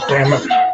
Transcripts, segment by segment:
Damn it.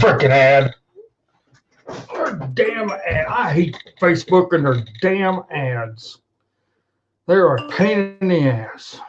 Freaking ad. Damn ad. I hate Facebook and their damn ads. They're a pain in the ass.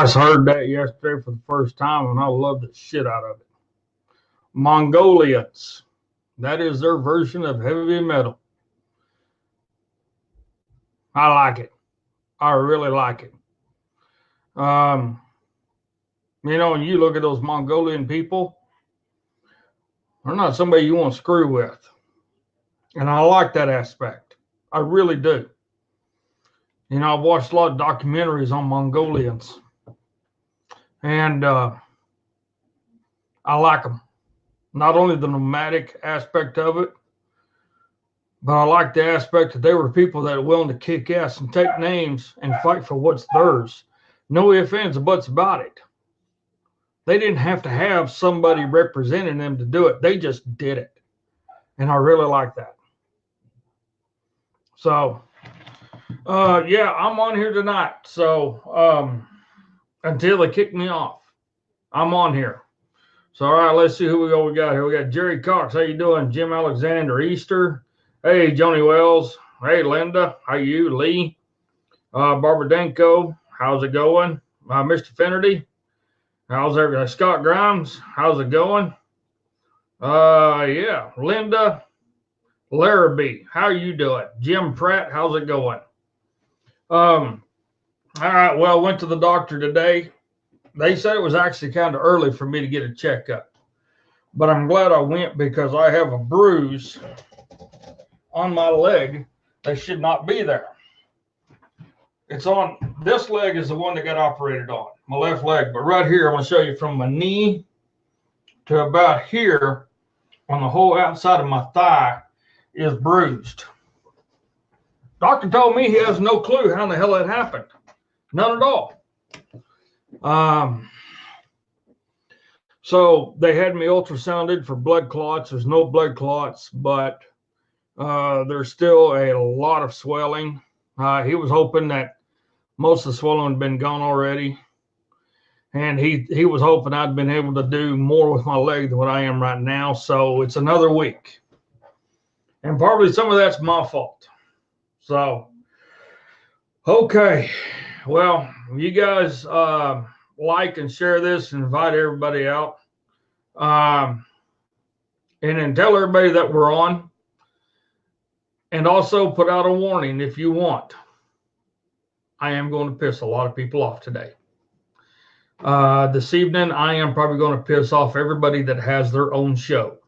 I heard that yesterday for the first time, and I loved the shit out of it. Mongolians. That is their version of heavy metal. I like it. I really like it. You know, when you look at those Mongolian people, they're not somebody you want to screw with. And I like that aspect. I really do. You know, I've watched a lot of documentaries on Mongolians. And I like them. Not only the nomadic aspect of it, but I like the aspect that they were people that are willing to kick ass and take names and fight for what's theirs. No ifs, ands, or buts about it. They didn't have to have somebody representing them to do it. They just did it. And I really like that. So, yeah, I'm on here tonight. So, until they kick me off, I'm on here. So, all right, let's see who we got here. We got Jerry Cox. How you doing? Jim Alexander Easter. Hey, Joni Wells. Hey, Linda. How you? Lee. Barbara Danko. How's it going? Mr. Finnerty. How's everything? Scott Grimes. How's it going? Yeah. Linda Larrabee. How you doing? Jim Pratt. How's it going? All right. Well, I went to the doctor today. They said it was actually kind of early for me to get a checkup, but I'm glad I went because I have a bruise on my leg that should not be there. It's on, this leg is the one that got operated on, my left leg, but right here, I'm going to show you from my knee to about here on the whole outside of my thigh is bruised. Doctor told me he has no clue how in the hell that happened. None at all. So they had me ultrasounded for blood clots. There's no blood clots, but there's still a lot of swelling. He was hoping that most of the swelling had been gone already. And he was hoping I'd been able to do more with my leg than what I am right now. So it's another week. And probably some of that's my fault. So, okay. Well, you guys like and share this and invite everybody out. And then tell everybody that we're on. And also put out a warning if you want. I am going to piss a lot of people off today. This evening, I am probably going to piss off everybody that has their own show.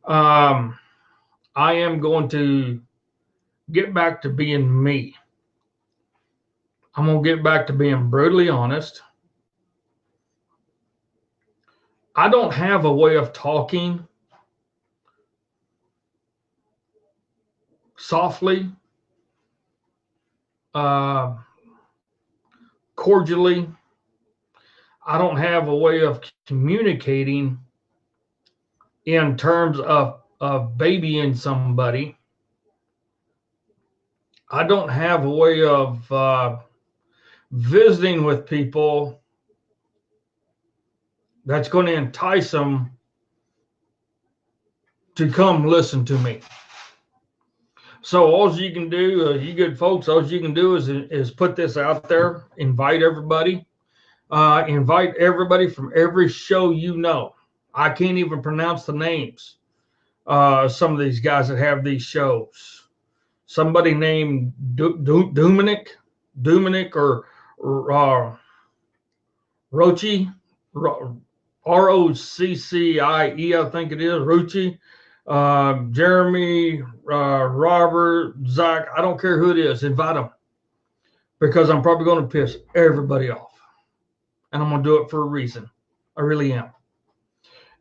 I am going to get back to being me. I'm going to get back to being brutally honest. I don't have a way of talking softly, cordially. I don't have a way of communicating in terms of babying somebody. I don't have a way of visiting with people that's going to entice them to come listen to me. So all you can do, you good folks, all you can do is put this out there, invite everybody from every show you know. I can't even pronounce the names. Some of these guys that have these shows. Somebody named Dominic or Rochi, Roccie, I think it is, Rucci. Jeremy, Robert, Zach, I don't care who it is, invite them. Because I'm probably going to piss everybody off. And I'm going to do it for a reason. I really am.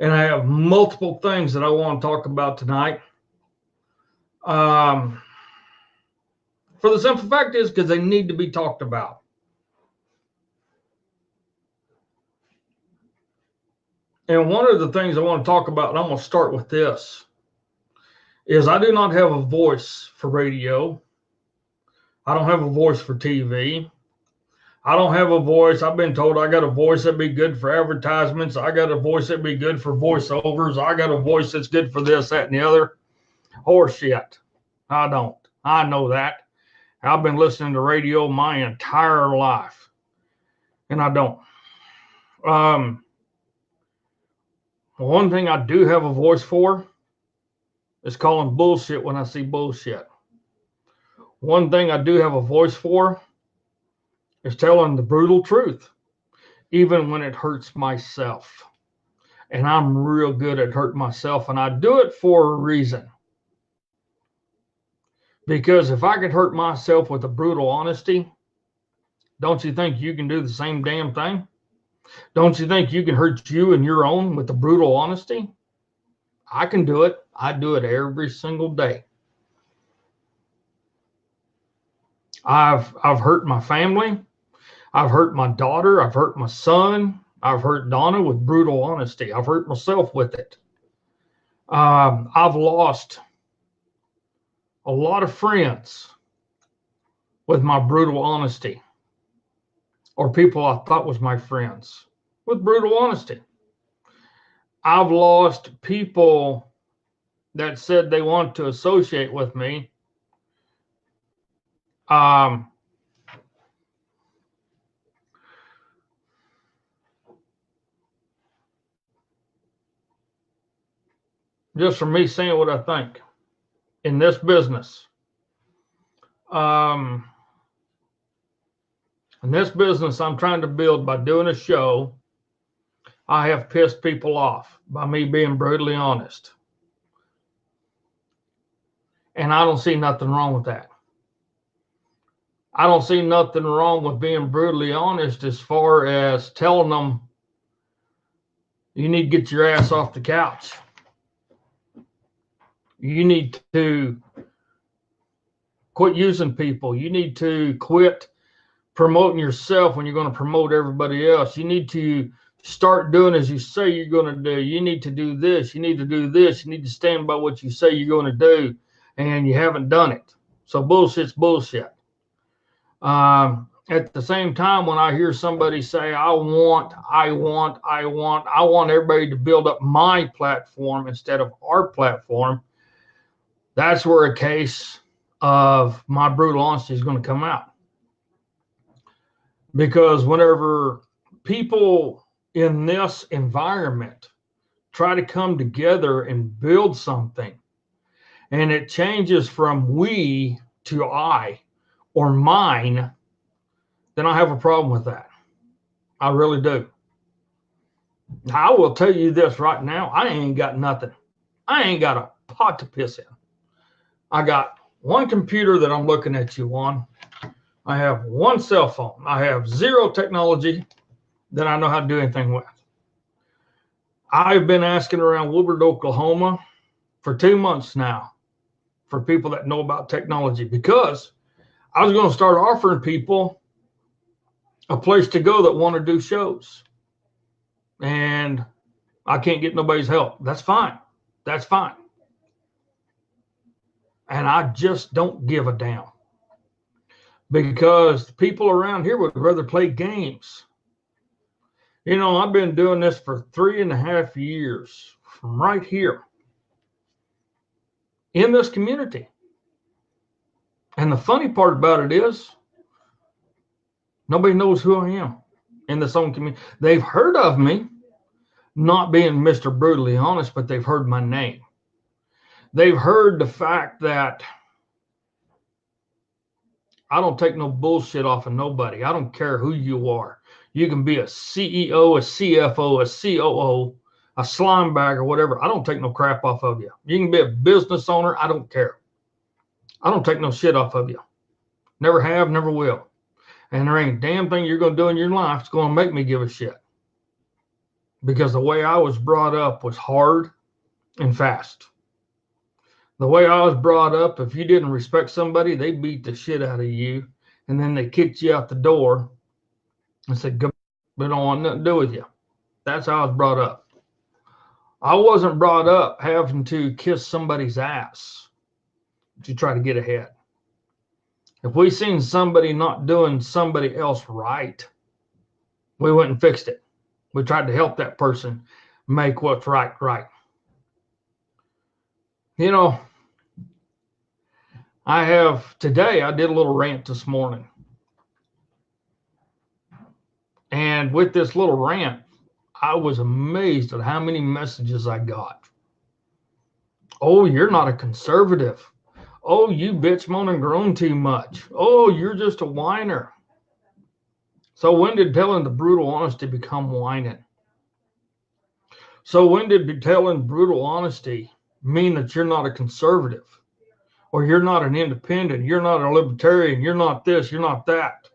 And I have multiple things that I want to talk about tonight. For the simple fact is because they need to be talked about. And one of the things I want to talk about, and I'm going to start with this, is I do not have a voice for radio. I don't have a voice for TV. I don't have a voice. I've been told I got a voice that'd be good for advertisements. I got a voice that'd be good for voiceovers. I got a voice that's good for this, that, and the other. Horseshit. I don't. I know that. I've been listening to radio my entire life. and I don't. One thing I do have a voice for is calling bullshit when I see bullshit. One thing I do have a voice for is telling the brutal truth, even when it hurts myself. And I'm real good at hurting myself, and I do it for a reason. Because if I could hurt myself with a brutal honesty, don't you think you can do the same damn thing? Don't you think you can hurt you and your own with the brutal honesty? I can do it. I do it every single day. I've hurt my family. I've hurt my daughter. I've hurt my son. I've hurt Donna with brutal honesty. I've hurt myself with it. I've lost a lot of friends with my brutal honesty, or people I thought was my friends with brutal honesty. I've lost people that said they want to associate with me. Just for me saying what I think in this business. In this business I'm trying to build by doing a show, I have pissed people off by me being brutally honest. And I don't see nothing wrong with that. I don't see nothing wrong with being brutally honest as far as telling them you need to get your ass off the couch. You need to quit using people. You need to quit promoting yourself when you're going to promote everybody else. You need to start doing as you say you're going to do. You need to do this. You need to do this. You need to stand by what you say you're going to do, and you haven't done it. So bullshit's bullshit. At the same time, when I hear somebody say, I want everybody to build up my platform instead of our platform, that's where a case of my brutal honesty is going to come out. Because whenever people in this environment try to come together and build something, and it changes from we to I or mine, then I have a problem with that. I really do. I will tell you this right now, I ain't got nothing. I ain't got a pot to piss in. I got one computer that I'm looking at you on. I have one cell phone. I have zero technology that I know how to do anything with. I've been asking around Woodward, Oklahoma for 2 months now for people that know about technology, because I was going to start offering people a place to go that want to do shows. And I can't get nobody's help. That's fine. That's fine. And I just don't give a damn, because the people around here would rather play games. You know, I've been doing this for 3.5 years from right here in this community. And the funny part about it is nobody knows who I am in this own community. They've heard of me, not being Mr. Brutally Honest, but they've heard my name. They've heard the fact that I don't take no bullshit off of nobody. I don't care who you are. You can be a CEO, a CFO, a COO, a slime bag, or whatever. I don't take no crap off of you. You can be a business owner. I don't care. I don't take no shit off of you. Never have, never will. And there ain't a damn thing you're going to do in your life that's going to make me give a shit. Because the way I was brought up was hard and fast. The way I was brought up, if you didn't respect somebody, they beat the shit out of you, and then they kicked you out the door and said, "Go, we don't want nothing to do with you." That's how I was brought up. I wasn't brought up having to kiss somebody's ass to try to get ahead. If we seen somebody not doing somebody else right, we went and fixed it. We tried to help that person make what's right. You know, today I did a little rant this morning. And with this little rant, I was amazed at how many messages I got. Oh, you're not a conservative. Oh, you bitch moan and groan too much. Oh, you're just a whiner. So when did telling the brutal honesty become whining? So when did telling brutal honesty mean that you're not a conservative, or you're not an independent, you're not a libertarian, you're not this, you're not that?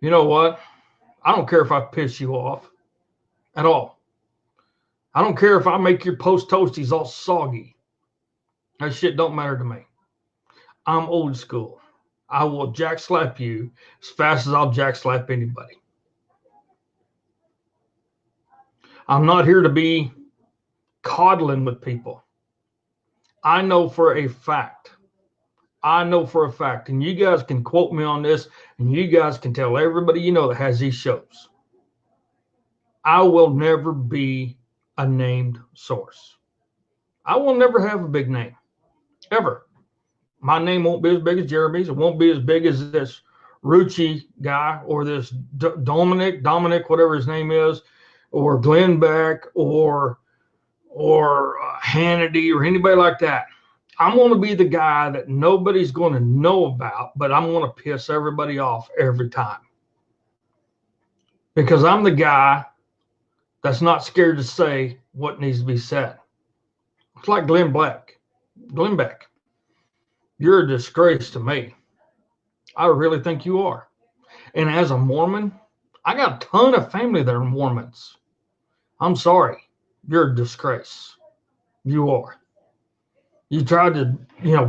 You know what? I don't care if I piss you off at all. I don't care if I make your post toasties all soggy. That shit don't matter to me. I'm old school. I will jack slap you as fast as I'll jack slap anybody. I'm not here to be coddling with people. I know for a fact, and you guys can quote me on this, and you guys can tell everybody you know that has these shows. I will never be a named source. I will never have a big name, ever. My name won't be as big as Jeremy's. It won't be as big as this Rucci guy or this Dominic, whatever his name is, or Glenn Beck or Hannity or anybody like that. I'm going to be the guy that nobody's going to know about, but I'm going to piss everybody off every time. Because I'm the guy that's not scared to say what needs to be said. It's like Glenn Beck. You're a disgrace to me. I really think you are. And as a Mormon, I got a ton of family that are Mormons. I'm sorry. You're a disgrace. You are. You tried to,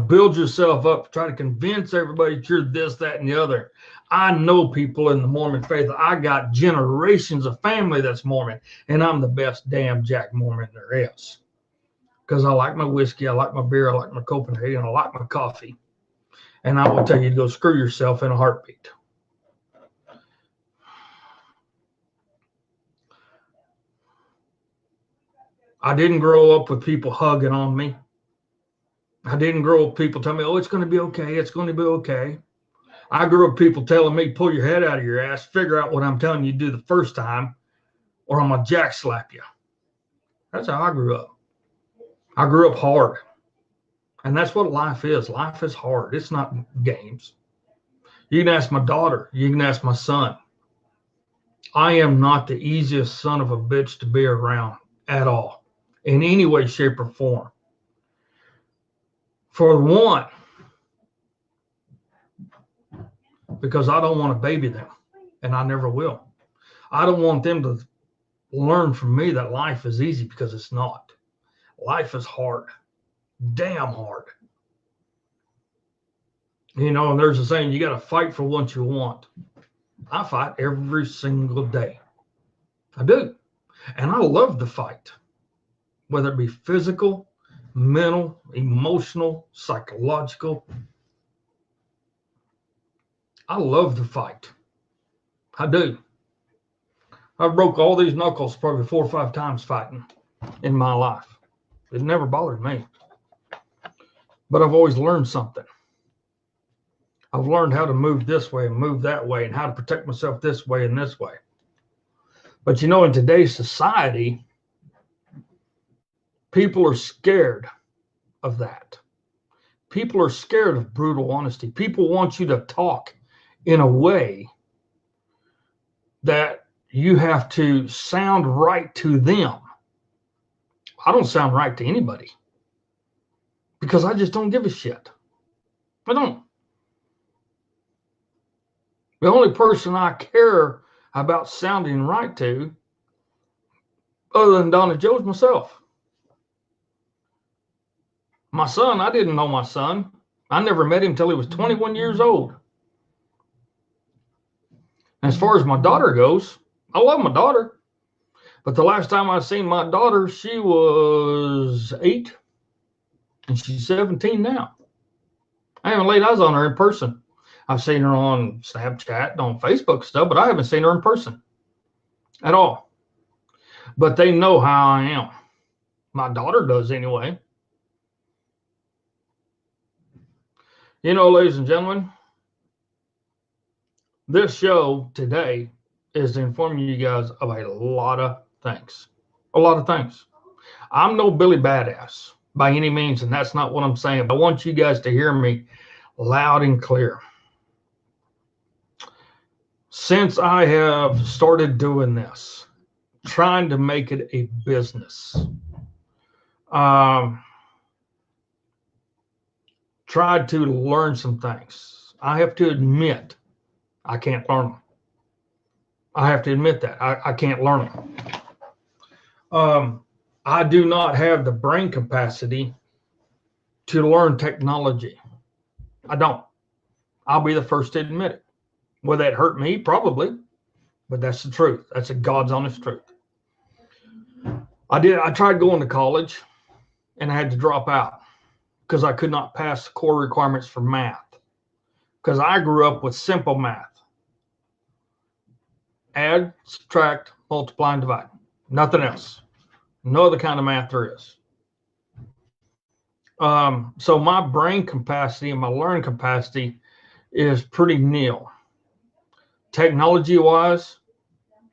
build yourself up, try to convince everybody that you're this, that, and the other. I know people in the Mormon faith. I got generations of family that's Mormon, and I'm the best damn Jack Mormon there is. Because I like my whiskey, I like my beer, I like my Copenhagen, I like my coffee. And I will tell you to go screw yourself in a heartbeat. I didn't grow up with people hugging on me. I didn't grow up with people telling me, oh, it's going to be okay. It's going to be okay. I grew up with people telling me, pull your head out of your ass, figure out what I'm telling you to do the first time, or I'm going to jack slap you. That's how I grew up. I grew up hard. And that's what life is. Life is hard. It's not games. You can ask my daughter. You can ask my son. I am not the easiest son of a bitch to be around at all, in any way, shape, or form. For one, because I don't want to baby them, and I never will. I don't want them to learn from me that life is easy, because it's not. Life is hard, damn hard. And there's a saying, you got to fight for what you want. I fight every single day. I do. And I love the fight, whether it be physical, mental, emotional, psychological. I love the fight. I do. I broke all these knuckles probably 4 or 5 times fighting in my life. It never bothered me. But I've always learned something. I've learned how to move this way and move that way, and how to protect myself this way and this way. But in today's society, people are scared of that. People are scared of brutal honesty. People want you to talk in a way that you have to sound right to them. I don't sound right to anybody, because I just don't give a shit. I don't. The only person I care about sounding right to, other than Donna Joe, is myself. My son, I didn't know my son. I never met him till he was 21 years old. As far as my daughter goes, I love my daughter. But the last time I seen my daughter, she was 8, and she's 17 now. I haven't laid eyes on her in person. I've seen her on Snapchat and on Facebook stuff, but I haven't seen her in person at all. But they know how I am. My daughter does anyway. You know, ladies and gentlemen, this show today is to inform you guys of a lot of things. A lot of things. I'm no Billy Badass by any means, and that's not what I'm saying. But I want you guys to hear me loud and clear. Since I have started doing this, trying to make it a business, tried to learn some things. I have to admit, I can't learn them. I have to admit that. I can't learn them. I do not have the brain capacity to learn technology. I don't. I'll be the first to admit it. Will that hurt me? Probably. But that's the truth. That's a God's honest truth. I tried going to college and I had to drop out because I could not pass the core requirements for math. Because I grew up with simple math. Add, subtract, multiply, and divide. Nothing else. No other kind of math there is. So my brain capacity and my learning capacity is pretty nil. Technology-wise,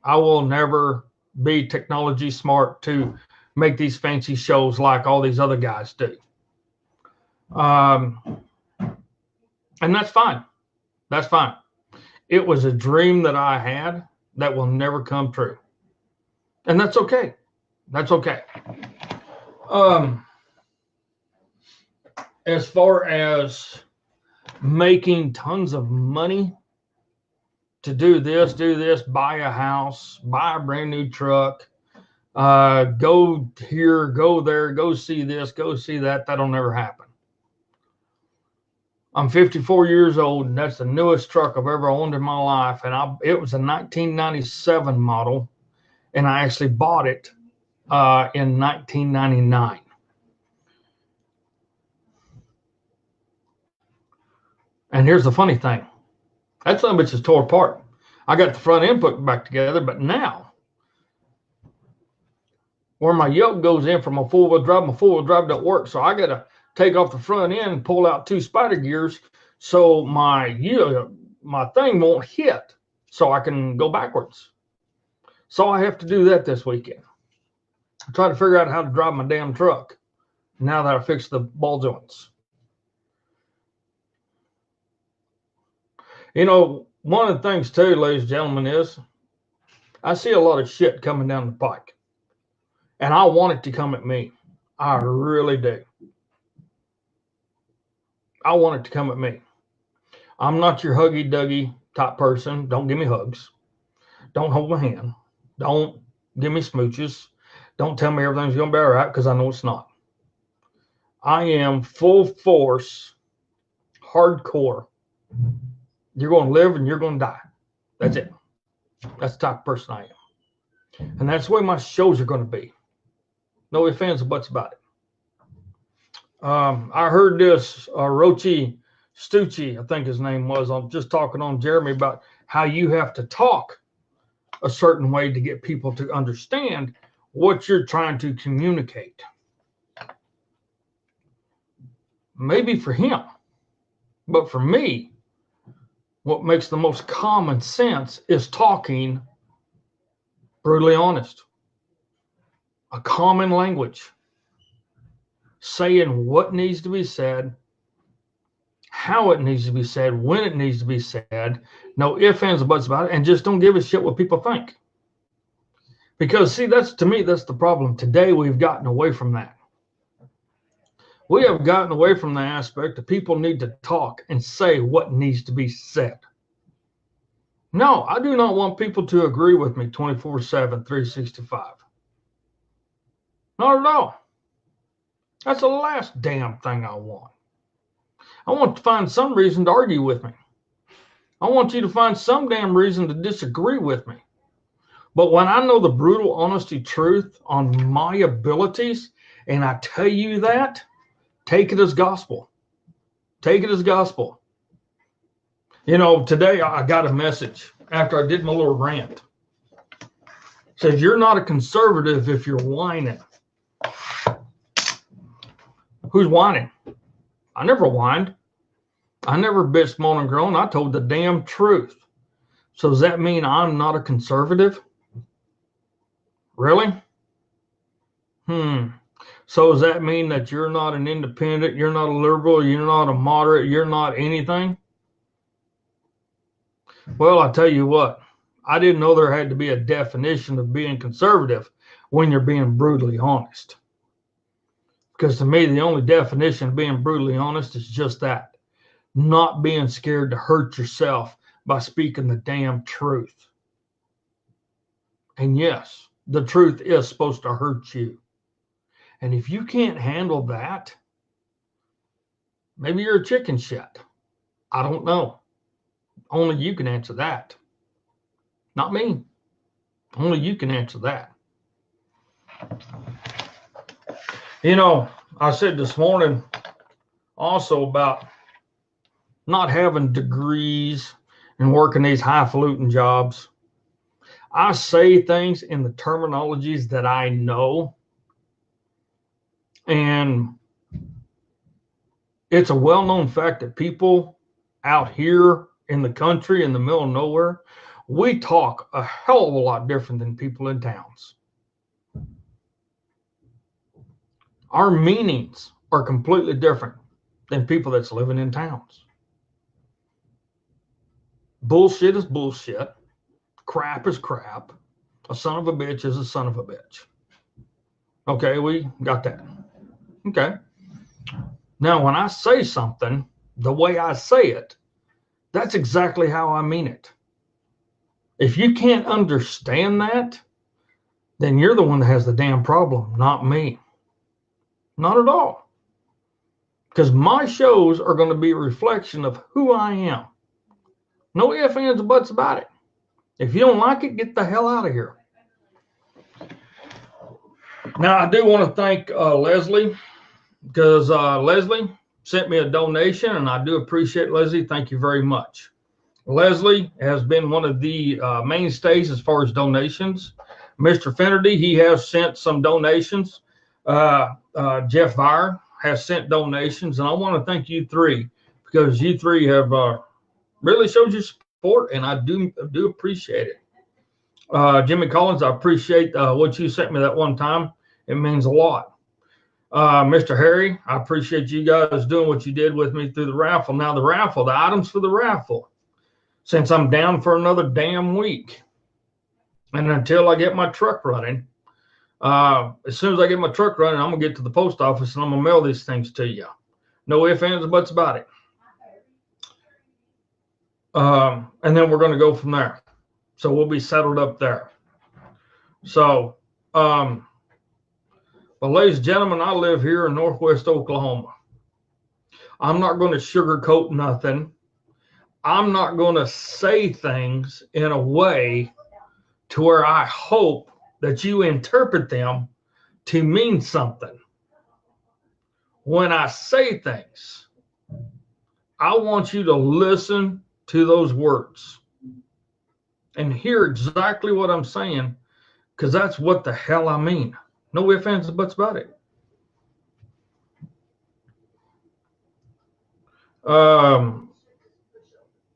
I will never be technology smart to make these fancy shows like all these other guys do. And that's fine. That's fine. It was a dream that I had that will never come true. And that's okay. That's okay. As far as making tons of money to do this, buy a house, buy a brand new truck, go here, go there, go see this, go see that, that'll never happen. I'm 54 years old, and that's the newest truck I've ever owned in my life. And it was a 1997 model, and I actually bought it in 1999. And here's the funny thing. That son of a bitch is tore apart. I got the front end put back together, but now, where my yoke goes in from my four-wheel drive don't work. So I got to take off the front end and pull out 2 spider gears so my thing won't hit so I can go backwards. So I have to do that this weekend. I try to figure out how to drive my damn truck now that I fixed the ball joints. You know, one of the things too, ladies and gentlemen, is I see a lot of shit coming down the pike. And I want it to come at me. I really do. I want it to come at me. I'm not your huggy-duggy type person. Don't give me hugs. Don't hold my hand. Don't give me smooches. Don't tell me everything's going to be all right, because I know it's not. I am full force, hardcore. You're going to live and you're going to die. That's it. That's the type of person I am. And that's the way my shows are going to be. No ifs, ands, or buts about it. I heard this Rochi Stucci, I think his name was, I'm just talking on Jeremy about how you have to talk a certain way to get people to understand what you're trying to communicate. Maybe for him, but for me, what makes the most common sense is talking brutally honest. A common language. Saying what needs to be said, how it needs to be said, when it needs to be said. No ifs, ands, or buts about it. And just don't give a shit what people think. Because, see, to me, that's the problem. Today, we've gotten away from that. We have gotten away from the aspect that people need to talk and say what needs to be said. No, I do not want people to agree with me 24/7, 365. Not at all. That's the last damn thing I want. I want to find some reason to argue with me. I want you to find some damn reason to disagree with me. But when I know the brutal honesty truth on my abilities, and I tell you that, take it as gospel. Take it as gospel. You know, today I got a message after I did my little rant. It says, you're not a conservative if you're whining. Who's whining? I never whined. I never bitched, moaned, and groaned. I told the damn truth. So does that mean I'm not a conservative? Really? So does that mean that you're not an independent, you're not a liberal, you're not a moderate, you're not anything? Well, I tell you what, I didn't know there had to be a definition of being conservative when you're being brutally honest. Because to me, the only definition of being brutally honest is just that. Not being scared to hurt yourself by speaking the damn truth. And yes, the truth is supposed to hurt you. And if you can't handle that, maybe you're a chicken shit. I don't know. Only you can answer that. Not me. Only you can answer that. You know, I said this morning also about not having degrees and working these highfalutin jobs. I say things in the terminologies that I know. And it's a well-known fact that people out here in the country, in the middle of nowhere, we talk a hell of a lot different than people in towns. Our meanings are completely different than people that's living in towns. Bullshit is bullshit. Crap is crap. A son of a bitch is a son of a bitch. Okay, we got that. Okay. Now, when I say something, the way I say it, that's exactly how I mean it. If you can't understand that, then you're the one that has the damn problem, not me. Not at all. Because my shows are going to be a reflection of who I am. No ifs, ands, or buts about it. If you don't like it, get the hell out of here. Now, I do want to thank Leslie, because Leslie sent me a donation, and I do appreciate Leslie. Thank you very much. Leslie has been one of the mainstays as far as donations. Mr. Finnerty, he has sent some donations. Jeff Vire has sent donations, and I want to thank you three, because you three have really showed your support, and I do appreciate it. Jimmy Collins, I appreciate what you sent me that one time. It means a lot. Mr. Harry, I appreciate you guys doing what you did with me through the raffle. Now, the items for the raffle, since I'm down for another damn week, and until I get my truck running, as soon as I get my truck running, I'm going to get to the post office and I'm going to mail these things to you. No ifs, ands, or buts about it. And then we're going to go from there. So we'll be settled up there. So, well, ladies and gentlemen, I live here in Northwest Oklahoma. I'm not going to sugarcoat nothing. I'm not going to say things in a way to where I hope that you interpret them to mean something. When I say things, I want you to listen to those words and hear exactly what I'm saying, because that's what the hell I mean. No ifs, ands, or buts about it.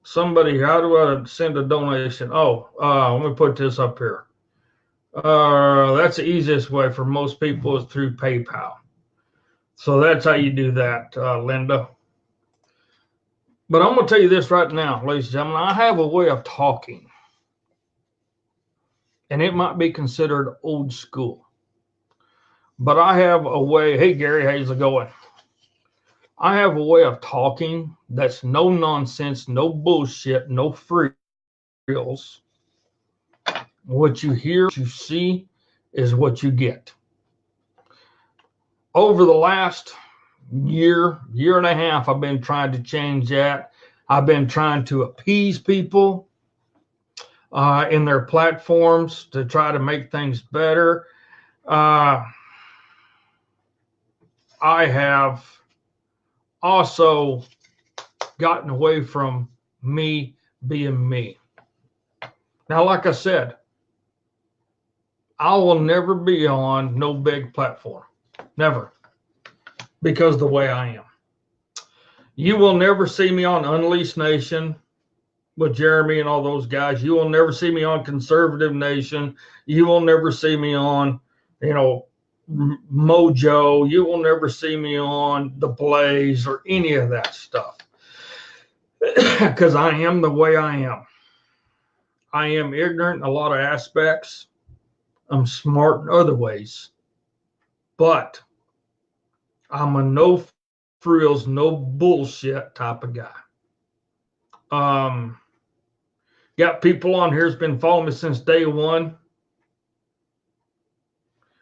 Somebody, how do I send a donation? Oh, let me put this up here. That's the easiest way for most people is through PayPal. So that's how you do that, Linda. But I'm going to tell you this right now, ladies and gentlemen. I have a way of talking, and it might be considered old school. But I have a way. Hey, Gary, how's it going? I have a way of talking that's no nonsense, no bullshit, no frills. What you hear, what you see is what you get. Over the last year and a half, I've been trying to change that. I've been trying to appease people in their platforms to try to make things better. I have also gotten away from me being me. Now, like I said, I will never be on no big platform. Never. Because the way I am. You will never see me on Unleashed Nation with Jeremy and all those guys. You will never see me on Conservative Nation. You will never see me on, Mojo. You will never see me on The Blaze or any of that stuff. Because I am the way I am. I am ignorant in a lot of aspects. I'm smart in other ways. But I'm a no frills, no bullshit type of guy. Got people on here that's been following me since day one.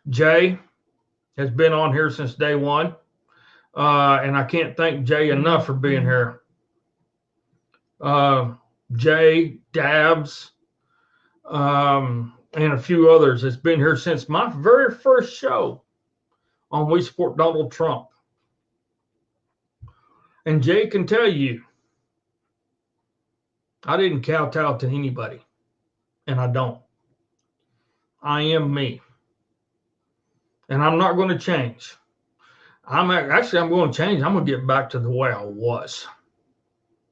Jay has been on here since day one. And I can't thank Jay enough for being here. Jay, Dabs, and a few others that's been here since my very first show on We Support Donald Trump. And Jay can tell you, I didn't kowtow to anybody, and I don't. I am me, and I'm not going to change. I'm going to change. I'm going to get back to the way I was.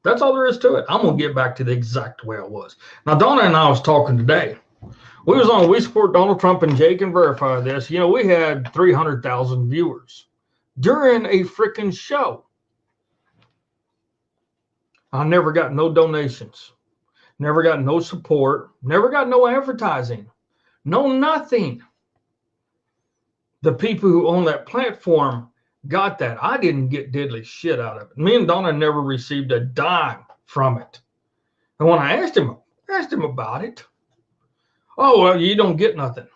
That's all there is to it. I'm going to get back to the exact way I was. Now, Donna and I was talking today. We was on We Support Donald Trump, and Jay can verify this. We had 300,000 viewers during a freaking show. I never got no donations, never got no support, never got no advertising, no nothing. The people who own that platform got that. I didn't get diddly shit out of it. Me and Donna never received a dime from it. And when I asked him about it, oh, well, you don't get nothing.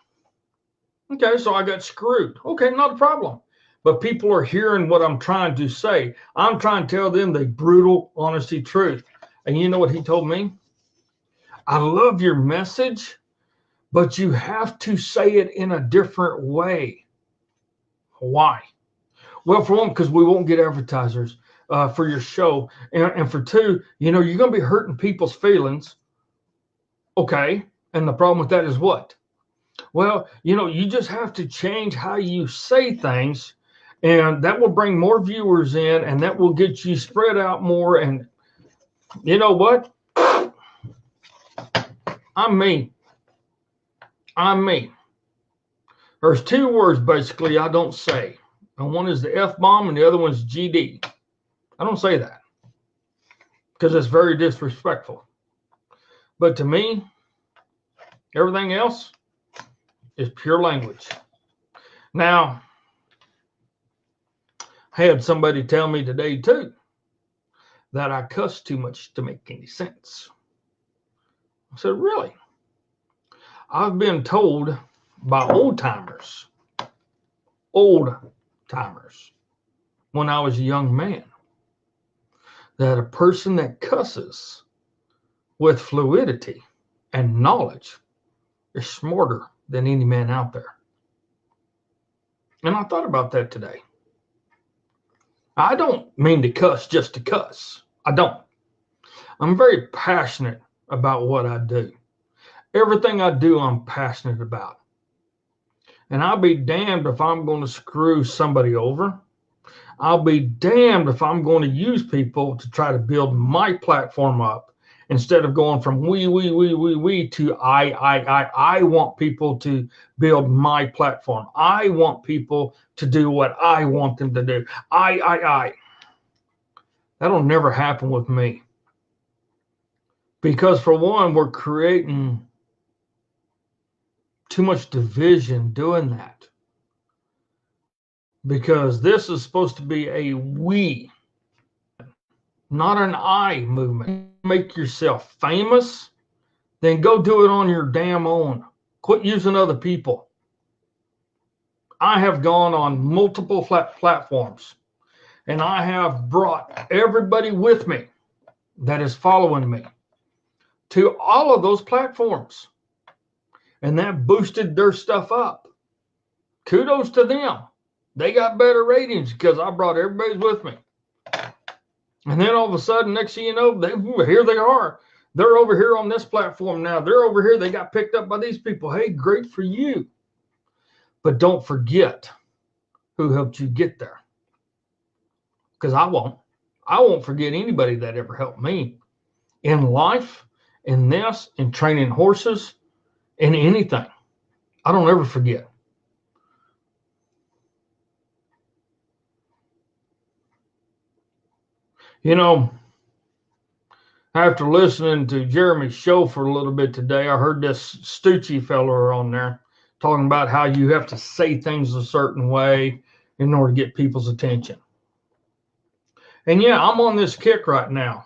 Okay, so I got screwed. Okay, not a problem. But people are hearing what I'm trying to say. I'm trying to tell them the brutal, honesty, truth. And you know what he told me? I love your message, but you have to say it in a different way. Why? Well, for one, because we won't get advertisers for your show. And for two, you're going to be hurting people's feelings. Okay. And the problem with that is what? Well, you just have to change how you say things. And that will bring more viewers in, and that will get you spread out more. And you know what? I'm me. I'm me. There's two words, basically, I don't say. And one is the F-bomb, and the other one's GD. I don't say that because it's very disrespectful. But to me, everything else is pure language. Now, I had somebody tell me today, too, that I cuss too much to make any sense. I said, really? I've been told by old-timers, when I was a young man, that a person that cusses with fluidity and knowledge is smarter than any man out there. And I thought about that today. I don't mean to cuss just to cuss. I don't. I'm very passionate about what I do. Everything I do, I'm passionate about. And I'll be damned if I'm going to screw somebody over. I'll be damned if I'm going to use people to try to build my platform up instead of going from we to I want people to build my platform. I want people to do what I want them to do. I. That'll never happen with me. Because for one, we're creating too much division doing that. Because this is supposed to be a we, not an I movement. Make yourself famous, then go do it on your damn own. Quit using other people. I have gone on multiple platforms, and I have brought everybody with me that is following me to all of those platforms. And that boosted their stuff up. Kudos to them. They got better ratings because I brought everybody with me. And then all of a sudden, next thing you know, here they are. They're over here on this platform now. They're over here. They got picked up by these people. Hey, great for you. But don't forget who helped you get there. Because I won't. I won't forget anybody that ever helped me in life, in this, in training horses, in anything. I don't ever forget. You know, after listening to Jeremy's show for a little bit today, I heard this Stucci fella on there talking about how you have to say things a certain way in order to get people's attention. And yeah, I'm on this kick right now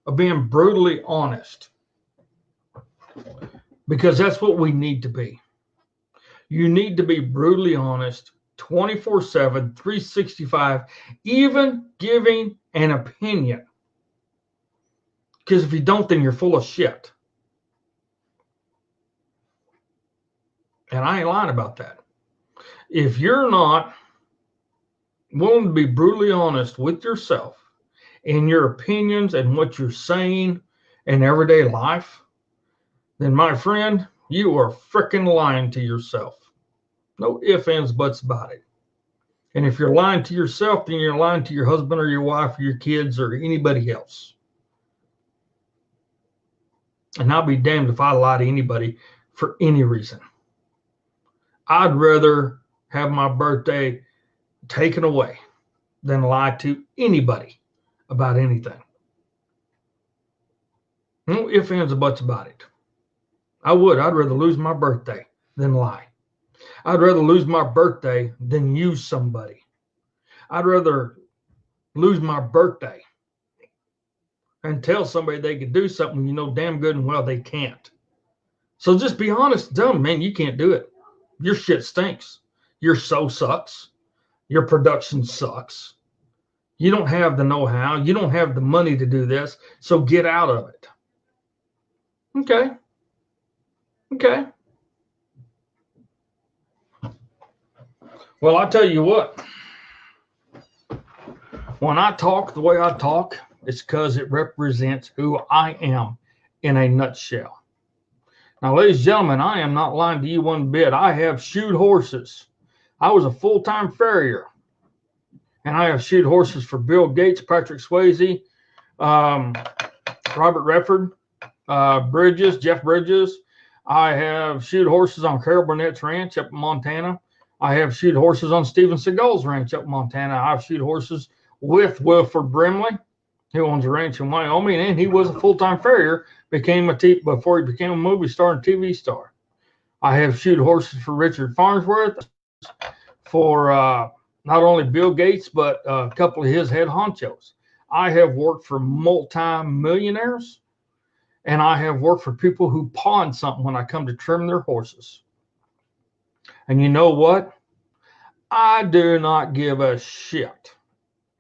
of being brutally honest, because that's what we need to be. You need to be brutally honest 24/7, 365, even giving an opinion. Because if you don't, then you're full of shit. And I ain't lying about that. If you're not willing to be brutally honest with yourself in your opinions and what you're saying in everyday life, then my friend, you are freaking lying to yourself. No ifs, ands, buts about it. And if you're lying to yourself, then you're lying to your husband or your wife or your kids or anybody else. And I'll be damned if I lie to anybody for any reason. I'd rather have my birthday taken away than lie to anybody about anything. No ifs, ands, or buts about it. I'd rather lose my birthday than lie. I'd rather lose my birthday than use somebody. I'd rather lose my birthday and tell somebody they could do something when you know damn good and well they can't. So just be honest. Tell them, man, you can't do it. Your shit stinks. Your show sucks. Your production sucks. You don't have the know-how. You don't have the money to do this. So get out of it. Okay. Well, I'll tell you what. When I talk the way I talk, it's because it represents who I am in a nutshell. Now, ladies and gentlemen, I am not lying to you one bit. I have shoed horses. I was a full-time farrier. And I have shoed horses for Bill Gates, Patrick Swayze, Robert Redford, Jeff Bridges. I have shoed horses on Carol Burnett's ranch up in Montana. I have shoed horses on Steven Seagal's ranch up in Montana. I've shoed horses with Wilford Brimley, who owns a ranch in Wyoming, and he was a full-time farrier before he became a movie star and TV star. I have shoed horses for Richard Farnsworth, for not only Bill Gates, but a couple of his head honchos. I have worked for multi-millionaires, and I have worked for people who pawn something when I come to trim their horses. And you know what? I do not give a shit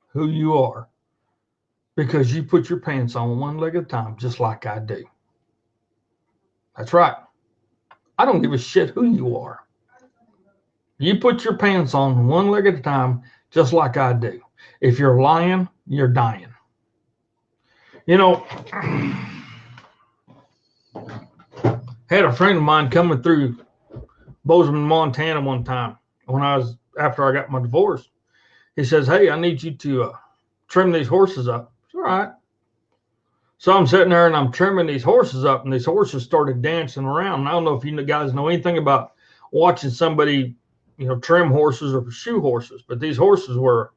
who you are, because you put your pants on one leg at a time, just like I do. That's right. I don't give a shit who you are. You put your pants on one leg at a time, just like I do. If you're lying, you're dying. You know, had a friend of mine coming through Bozeman, Montana one time after I got my divorce. He says, "Hey, I need you to trim these horses up." It's all right. So I'm sitting there and I'm trimming these horses up, and these horses started dancing around. And I don't know if you guys know anything about watching somebody, trim horses or shoe horses, but these horses were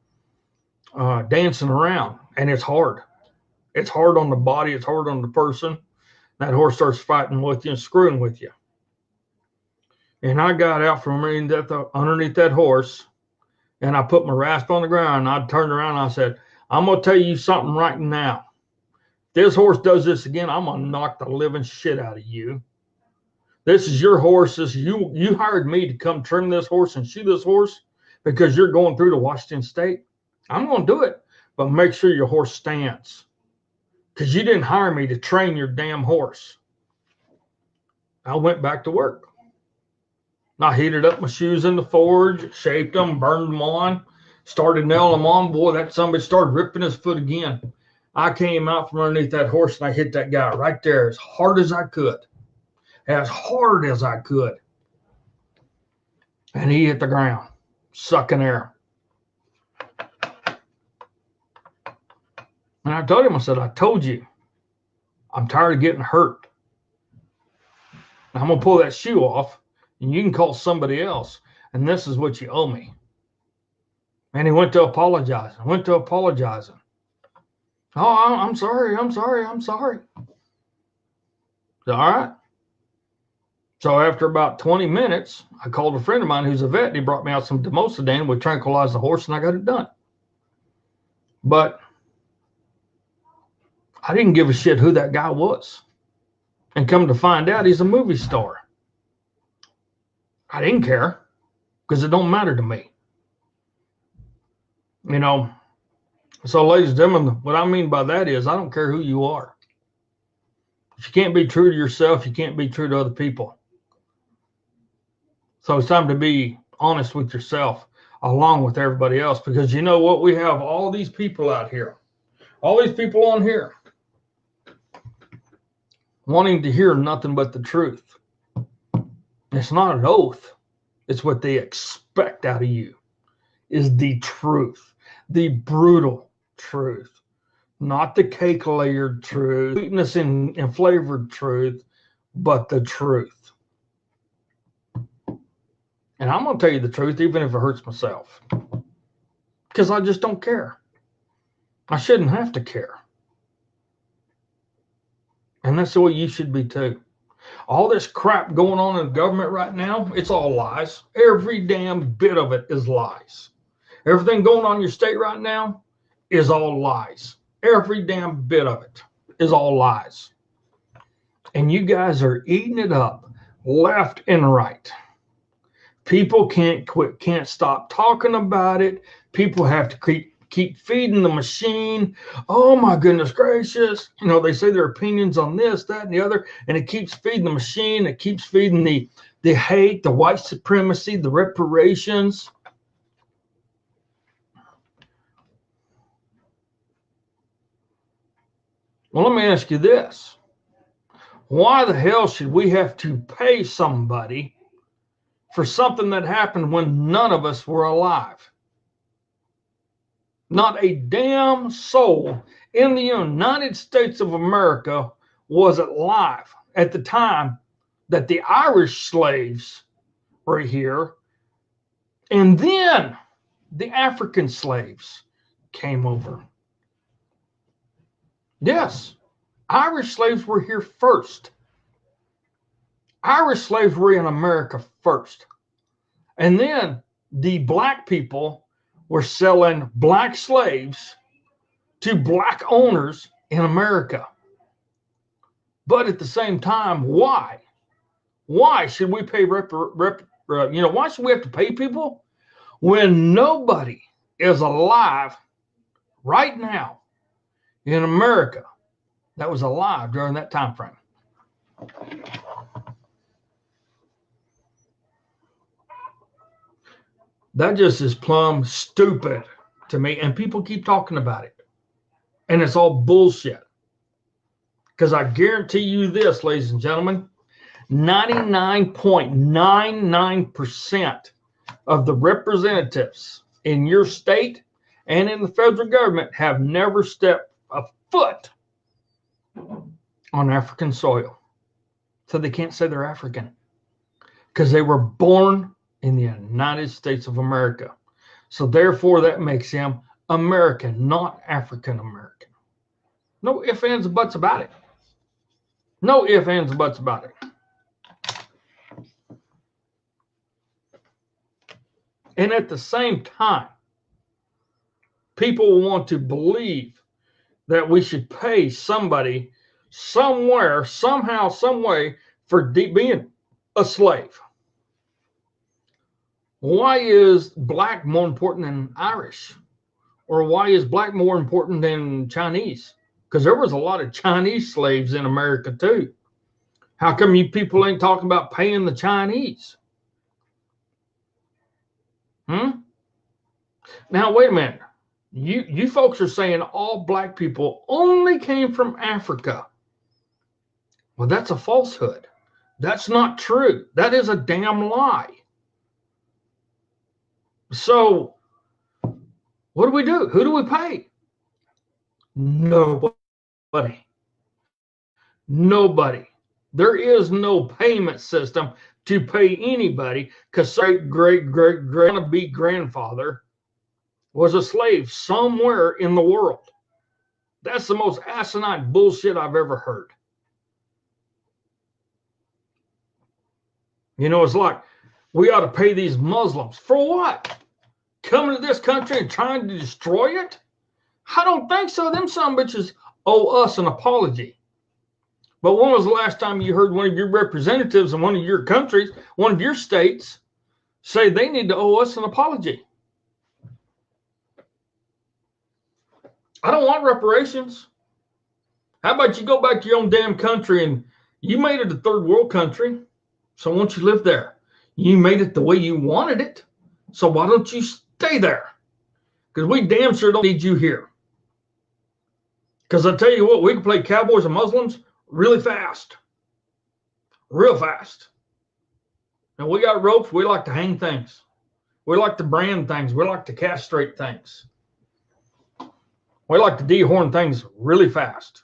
dancing around, and it's hard. It's hard on the body. It's hard on the person. That horse starts fighting with you and screwing with you. And I got out from underneath that horse, and I put my rasp on the ground, and I turned around and I said, "I'm going to tell you something right now. If this horse does this again, I'm going to knock the living shit out of you. This is your horse. You hired me to come trim this horse and shoe this horse because you're going through to Washington State. I'm going to do it, but make sure your horse stands, because you didn't hire me to train your damn horse." I went back to work. I heated up my shoes in the forge, shaped them, burned them on, started nailing them on. Boy, that somebody started ripping his foot again. I came out from underneath that horse and I hit that guy right there as hard as I could. As hard as I could. And he hit the ground, sucking air. And I told him, I said, I told you, I'm tired of getting hurt. I'm going to pull that shoe off, and you can call somebody else, and this is what you owe me. And he went to apologizing, Oh, I'm sorry. All right. So after about 20 minutes, I called a friend of mine who's a vet, and he brought me out some Dimosodane, which tranquilized the horse, and I got it done. But I didn't give a shit who that guy was. And come to find out, he's a movie star. I didn't care because it don't matter to me. You know, so ladies and gentlemen, what I mean by that is I don't care who you are. If you can't be true to yourself, you can't be true to other people. So it's time to be honest with yourself along with everybody else, because you know what? We have all these people out here, all these people on here wanting to hear nothing but the truth. It's not an oath. It's what they expect out of you is the truth, the brutal truth, not the cake layered truth, sweetness and flavored truth, but the truth. And I'm going to tell you the truth, even if it hurts myself, because I just don't care. I shouldn't have to care. And that's the way you should be too. All this crap going on in the government right now, it's all lies. Every damn bit of it is lies. Everything going on in your state right now is all lies. Every damn bit of it is all lies. And you guys are eating it up left and right. People can't stop talking about it. People have to keep feeding the machine. Oh my goodness gracious. You know, they say their opinions on this, that, and the other, and it keeps feeding the machine. It keeps feeding the hate, the white supremacy, the reparations. Well, let me ask you this. Why the hell should we have to pay somebody for something that happened when none of us were alive? Not a damn soul in the United States of America was alive at the time that the Irish slaves were here. And then the African slaves came over. Yes, Irish slaves were here first. Irish slaves were in America first. And then the black people were selling black slaves to black owners in America. But at the same time, why? Why should we pay why should we have to pay people when nobody is alive right now in America that was alive during that time frame? That just is plumb stupid to me. And people keep talking about it. And it's all bullshit. Because I guarantee you this, ladies and gentlemen, 99.99% of the representatives in your state and in the federal government have never stepped a foot on African soil. So they can't say they're African. Because they were born in the United States of America. So therefore that makes him American, not African American. No ifs, ands, and buts about it. No ifs, ands, and buts about it. And at the same time, people want to believe that we should pay somebody somewhere, somehow, some way for being a slave. Why is black more important than Irish? Or why is black more important than Chinese? Because there was a lot of Chinese slaves in America too. How come you people ain't talking about paying the Chinese? Now, wait a minute. You folks are saying all black people only came from Africa. Well, that's a falsehood. That's not true. That is a damn lie. So what do we do? Who do we pay? Nobody. Nobody. There is no payment system to pay anybody because great wanna-be grandfather was a slave somewhere in the world. That's the most asinine bullshit I've ever heard. You know, it's like we ought to pay these Muslims for what? Coming to this country and trying to destroy it? I don't think so. Them some bitches owe us an apology. But when was the last time you heard one of your representatives in one of your countries, one of your states, say they need to owe us an apology? I don't want reparations. How about you go back to your own damn country and you made it a third world country, so why don't you live there? You made it the way you wanted it, so why don't you stay there? Because we damn sure don't need you here. Because I tell you what, we can play cowboys and Muslims really fast. Real fast. And we got ropes, we like to hang things. We like to brand things. We like to castrate things. We like to dehorn things really fast.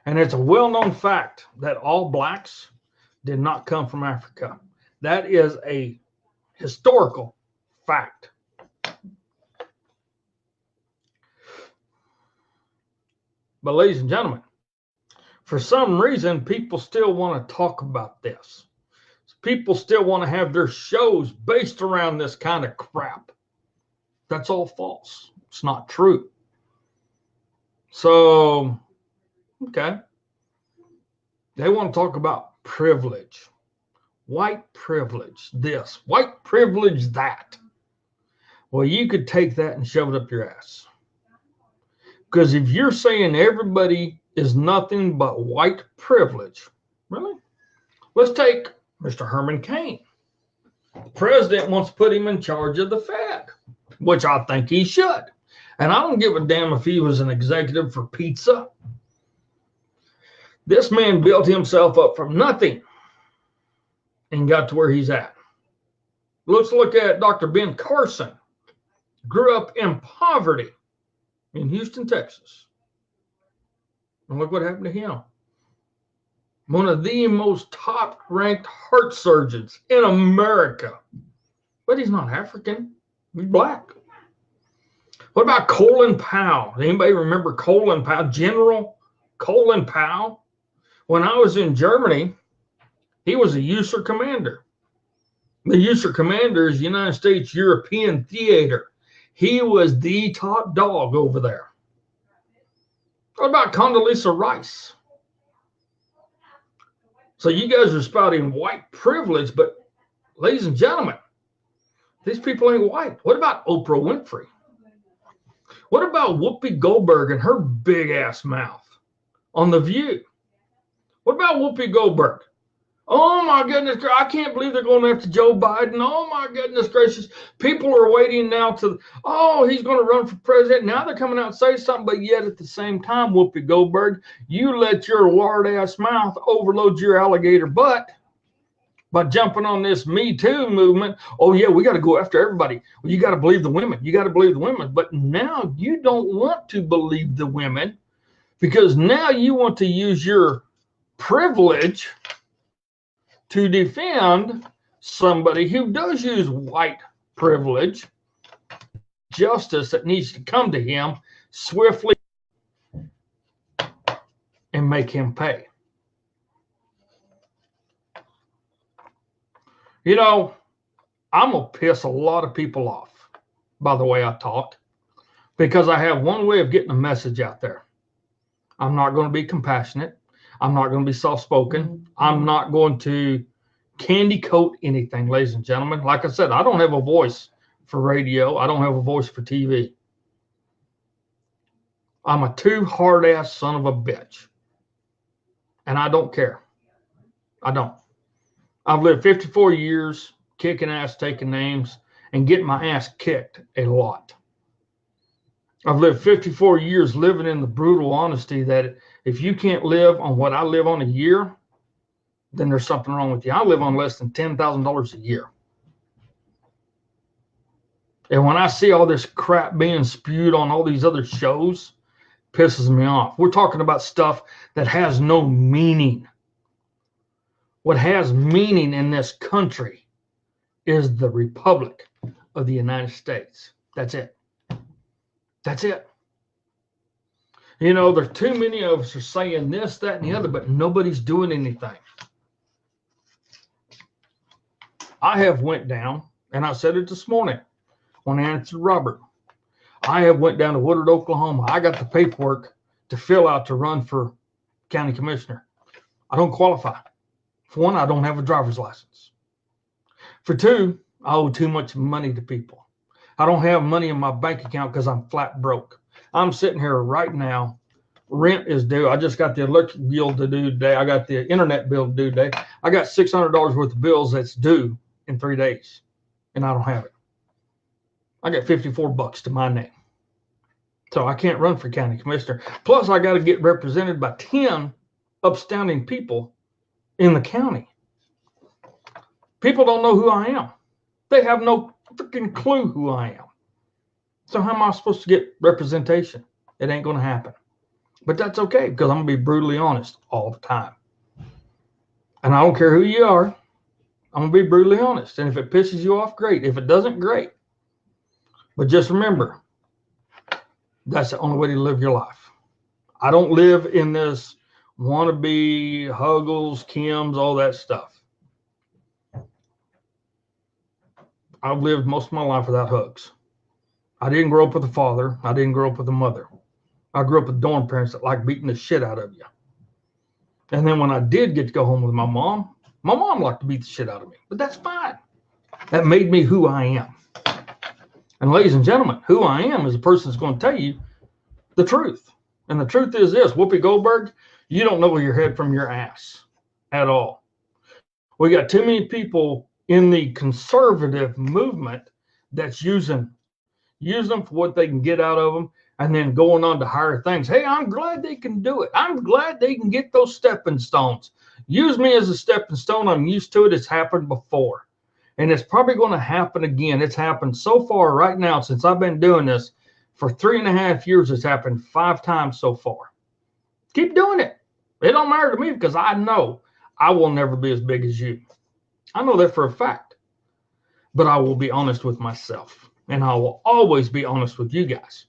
And it's a well-known fact that all blacks did not come from Africa. That is a historical fact. But ladies and gentlemen, for some reason, people still want to talk about this. People still want to have their shows based around this kind of crap. That's all false. It's not true. So, okay. They want to talk about privilege. White privilege this. White privilege that. Well, you could take that and shove it up your ass. Because if you're saying everybody is nothing but white privilege, really? Let's take Mr. Herman Cain. The president wants to put him in charge of the Fed, which I think he should. And I don't give a damn if he was an executive for pizza. This man built himself up from nothing and got to where he's at. Let's look at Dr. Ben Carson. Grew up in poverty in Houston, Texas. And look what happened to him. One of the most top-ranked heart surgeons in America. But he's not African. He's black. What about Colin Powell? Anybody remember Colin Powell? General Colin Powell? When I was in Germany, he was a USAR commander. The USAR commander is United States European Theater. He was the top dog over there. What about Condoleezza Rice? So you guys are spouting white privilege, but ladies and gentlemen, these people ain't white. What about Oprah Winfrey? What about Whoopi Goldberg and her big ass mouth on The View? What about Whoopi Goldberg? Oh my goodness, I can't believe they're going after Joe Biden. Oh my goodness gracious. People are waiting now to, oh, he's going to run for president. Now they're coming out and say something, but yet at the same time, Whoopi Goldberg, you let your lard ass mouth overload your alligator butt by jumping on this Me Too movement. Oh yeah, we got to go after everybody. Well, you got to believe the women. You got to believe the women. But now you don't want to believe the women because now you want to use your privilege to defend somebody who does use white privilege, justice that needs to come to him swiftly and make him pay. You know, I'm going to piss a lot of people off by the way I talk because I have one way of getting a message out there. I'm not going to be compassionate. I'm not going to be soft-spoken. I'm not going to candy coat anything, ladies and gentlemen. Like I said, I don't have a voice for radio. I don't have a voice for TV. I'm a too hard-ass son of a bitch. And I don't care. I don't. I've lived 54 years kicking ass, taking names, and getting my ass kicked a lot. I've lived 54 years living in the brutal honesty that if you can't live on what I live on a year, then there's something wrong with you. I live on less than $10,000 a year. And when I see all this crap being spewed on all these other shows, pisses me off. We're talking about stuff that has no meaning. What has meaning in this country is the Republic of the United States. That's it. That's it. You know, there's too many of us are saying this, that, and the other, but nobody's doing anything. I have went down, and I said it this morning when I answered Robert. I have went down to Woodard, Oklahoma. I got the paperwork to fill out to run for county commissioner. I don't qualify. For one, I don't have a driver's license. For two, I owe too much money to people. I don't have money in my bank account because I'm flat broke. I'm sitting here right now. Rent is due. I just got the electric bill to do today. I got the internet bill to do today. I got $600 worth of bills that's due in 3 days, and I don't have it. I got $54 to my name. So I can't run for county commissioner. Plus, I got to get represented by 10 upstanding people in the county. People don't know who I am. They have no freaking clue who I am. So how am I supposed to get representation? It ain't going to happen. But that's okay, because I'm going to be brutally honest all the time. And I don't care who you are. I'm going to be brutally honest. And if it pisses you off, great. If it doesn't, great. But just remember, that's the only way to live your life. I don't live in this wannabe, Huggles, Kims, all that stuff. I've lived most of my life without hugs. I didn't grow up with a father. I didn't grow up with a mother. I grew up with dorm parents that like beating the shit out of you. And then when I did get to go home with my mom liked to beat the shit out of me. But that's fine. That made me who I am. And ladies and gentlemen, who I am is a person that's going to tell you the truth. And the truth is this, Whoopi Goldberg, you don't know your head from your ass at all. We got too many people in the conservative movement that's using them for what they can get out of them, and then going on to higher things. Hey, I'm glad they can do it. I'm glad they can get those stepping stones. Use me as a stepping stone. I'm used to it. It's happened before. And it's probably going to happen again. It's happened so far right now since I've been doing this. For 3.5 years, it's happened 5 times so far. Keep doing it. It don't matter to me because I know I will never be as big as you. I know that for a fact. But I will be honest with myself. And I will always be honest with you guys.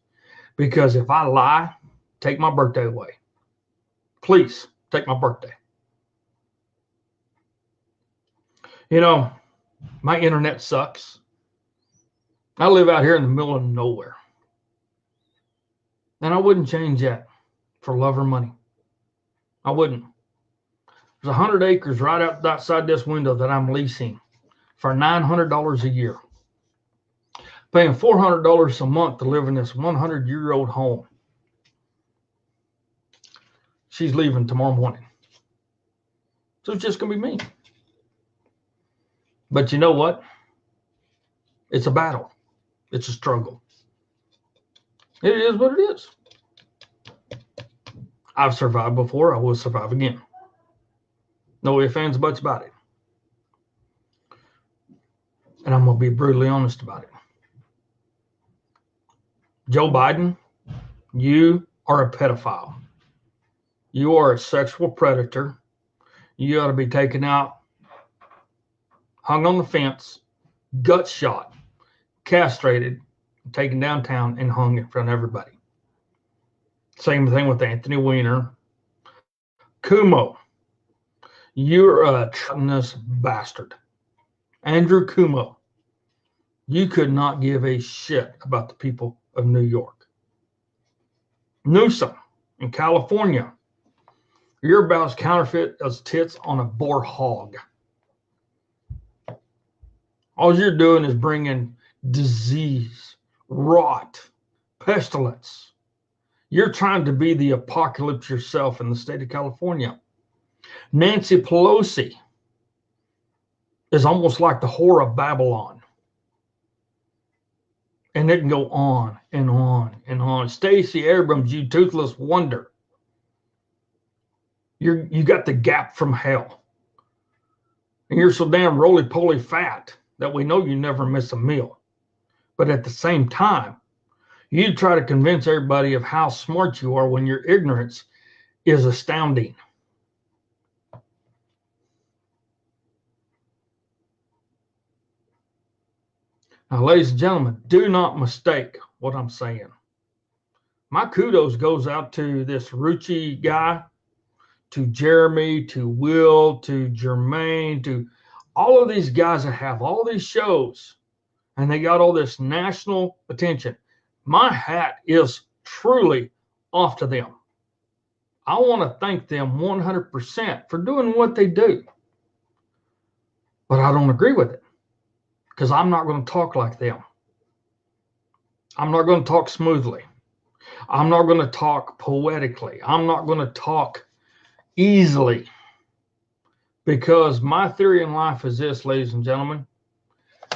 Because if I lie, take my birthday away. Please, take my birthday. You know, my internet sucks. I live out here in the middle of nowhere. And I wouldn't change that for love or money. I wouldn't. There's 100 acres right outside this window that I'm leasing for $900 a year. Paying $400 a month to live in this 100-year-old home. She's leaving tomorrow morning. So it's just going to be me. But you know what? It's a battle. It's a struggle. It is what it is. I've survived before. I will survive again. No ifs, ands, buts about it. And I'm going to be brutally honest about it. Joe Biden, you are a pedophile. You are a sexual predator. You ought to be taken out, hung on the fence, gut shot, castrated, taken downtown, and hung in front of everybody. Same thing with Anthony Weiner. Cuomo, you're a treasonous bastard. Andrew Cuomo, you could not give a shit about the people of New York. Newsom in California, you're about as counterfeit as tits on a boar hog. All you're doing is bringing disease, rot, pestilence. You're trying to be the apocalypse yourself in the state of California. Nancy Pelosi is almost like the whore of Babylon. And it can go on and on and on. Stacey Abrams, you toothless wonder. You got the gap from hell. And you're so damn roly-poly fat that we know you never miss a meal. But at the same time, you try to convince everybody of how smart you are when your ignorance is astounding. Now, ladies and gentlemen, do not mistake what I'm saying. My kudos goes out to this Rucci guy, to Jeremy, to Will, to Jermaine, to all of these guys that have all these shows, and they got all this national attention. My hat is truly off to them. I want to thank them 100% for doing what they do. But I don't agree with it, because I'm not going to talk like them. I'm not going to talk smoothly. I'm not going to talk poetically. I'm not going to talk easily, because my theory in life is this, ladies and gentlemen.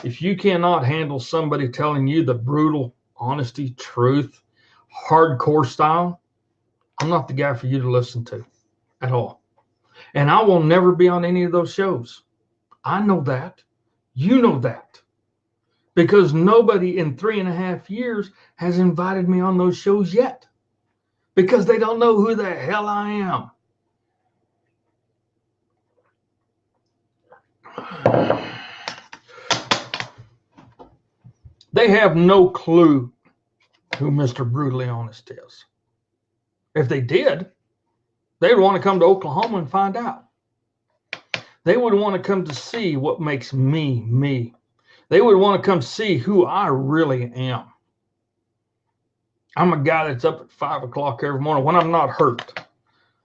If you cannot handle somebody telling you the brutal honesty, truth, hardcore style, I'm not the guy for you to listen to at all. And I will never be on any of those shows. I know that. You know that. Because nobody in 3.5 years has invited me on those shows yet. Because they don't know who the hell I am. They have no clue who Mr. Brutally Honest is. If they did, they would want to come to Oklahoma and find out. They would want to come to see what makes me, me. They would want to come see who I really am. I'm a guy that's up at 5 o'clock every morning when I'm not hurt.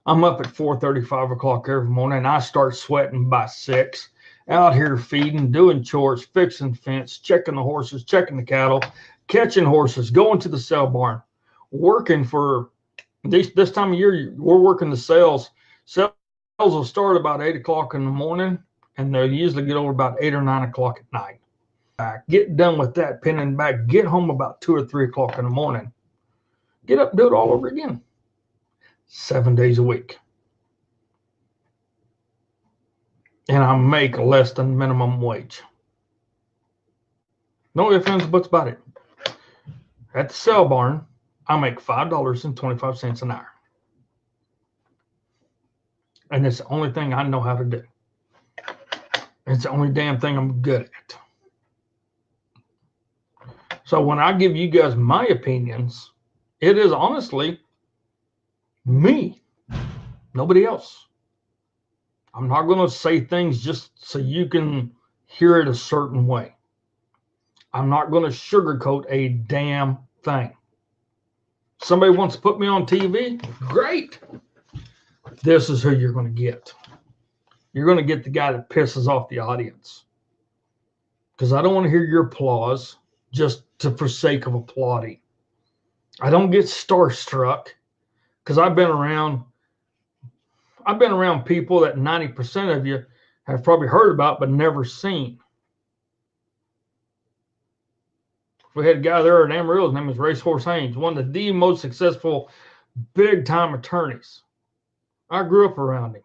I'm up at 4:30, 5 o'clock every morning, and I start sweating by 6. Out here feeding, doing chores, fixing fence, checking the horses, checking the cattle, catching horses, going to the sale barn, working for this time of year. We're working the sales. Sales will start about 8 o'clock in the morning, and they'll usually get over about 8 or 9 o'clock at night. Get done with that, pinning back, get home about 2 or 3 o'clock in the morning. Get up, do it all over again. 7 days a week. And I make less than minimum wage. No ifs, ands, or buts about it. At the sale barn, I make $5.25 an hour. And it's the only thing I know how to do. It's the only damn thing I'm good at. So when I give you guys my opinions, it is honestly me, nobody else. I'm not going to say things just so you can hear it a certain way. I'm not going to sugarcoat a damn thing. Somebody wants to put me on TV? Great. This is who you're going to get. You're going to get the guy that pisses off the audience. Because I don't want to hear your applause just for sake of applauding. I don't get starstruck because I've been around people that 90% of you have probably heard about but never seen. We had a guy there in Amarillo. His name was Racehorse Haynes, one of the most successful big-time attorneys. I grew up around him.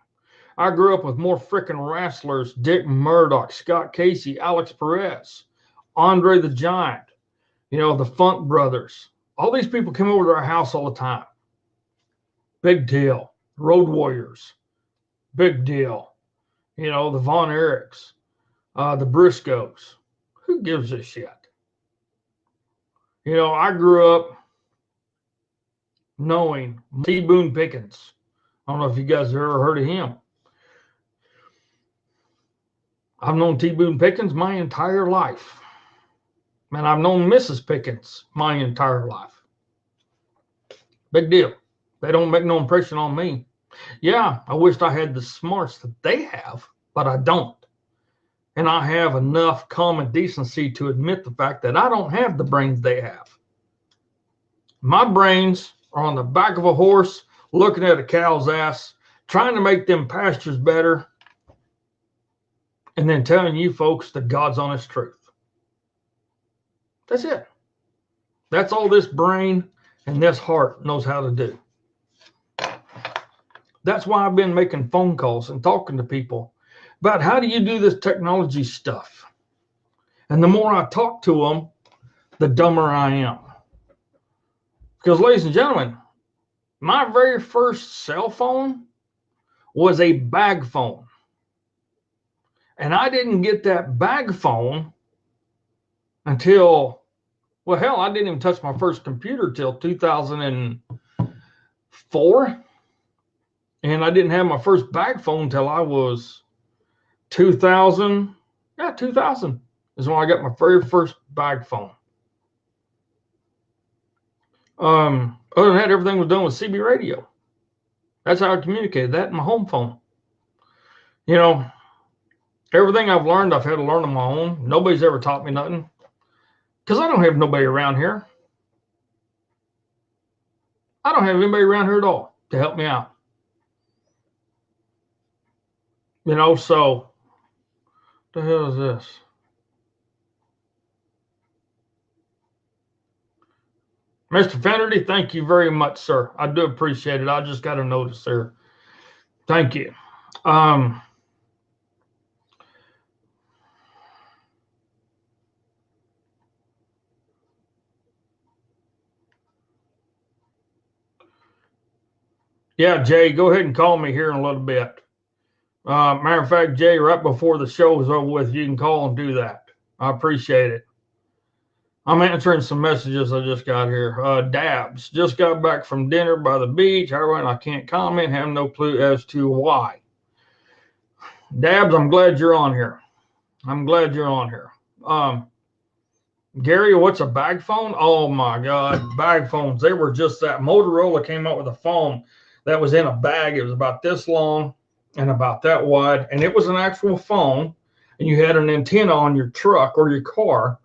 I grew up with more freaking wrestlers: Dick Murdoch, Scott Casey, Alex Perez, Andre the Giant, the Funk Brothers. All these people come over to our house all the time. Big deal. Road Warriors. Big deal. The Von Erichs, the Briscoes. Who gives a shit? I grew up knowing T. Boone Pickens. I don't know if you guys have ever heard of him. I've known T. Boone Pickens my entire life. And I've known Mrs. Pickens my entire life. Big deal. They don't make no impression on me. Yeah, I wished I had the smarts that they have, but I don't. And I have enough common decency to admit the fact that I don't have the brains they have. My brains are on the back of a horse, looking at a cow's ass, trying to make them pastures better, and then telling you folks the God's honest truth. That's it. That's all this brain and this heart knows how to do. That's why I've been making phone calls and talking to people about how do you do this technology stuff. And the more I talk to them, the dumber I am. Because, ladies and gentlemen, my very first cell phone was a bag phone. And I didn't get that bag phone until, well, hell, I didn't even touch my first computer till 2004. And I didn't have my first bag phone until I was 2000. Yeah, 2000 is when I got my very first bag phone. Other than that, everything was done with CB radio. That's how I communicated, that and my home phone. You know, everything I've learned, I've had to learn on my own. Nobody's ever taught me nothing because I don't have nobody around here. I don't have anybody around here at all to help me out. You know, so what the hell is this? Mr. Finnerty, thank you very much, sir. I do appreciate it. I just got a notice there. Thank you. Yeah, Jay, go ahead and call me here in a little bit. Matter of fact, Jay, right before the show is over with, you can call and do that. I appreciate it. I'm answering some messages I just got here. Dabs, just got back from dinner by the beach. All right, I can't comment, have no clue as to why. Dabs, I'm glad you're on here. I'm glad you're on here. Gary, what's a bag phone? Oh my God, bag phones. They were just that. Motorola came out with a phone that was in a bag. It was about this long and about that wide. And it was an actual phone. And you had an antenna on your truck or your car.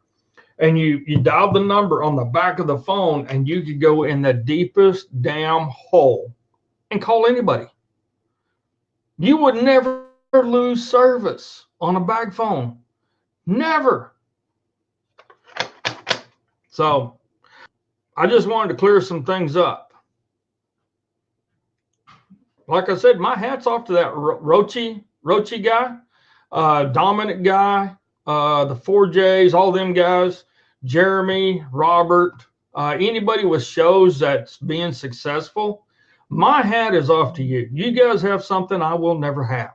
And you dialed the number on the back of the phone, and you could go in the deepest damn hole and call anybody. You would never lose service on a bag phone. Never. So I just wanted to clear some things up. Like I said, my hat's off to that Rochi guy, Dominic guy, the 4Js, all them guys. Jeremy, Robert, anybody with shows that's being successful, my hat is off to you. You guys have something I will never have.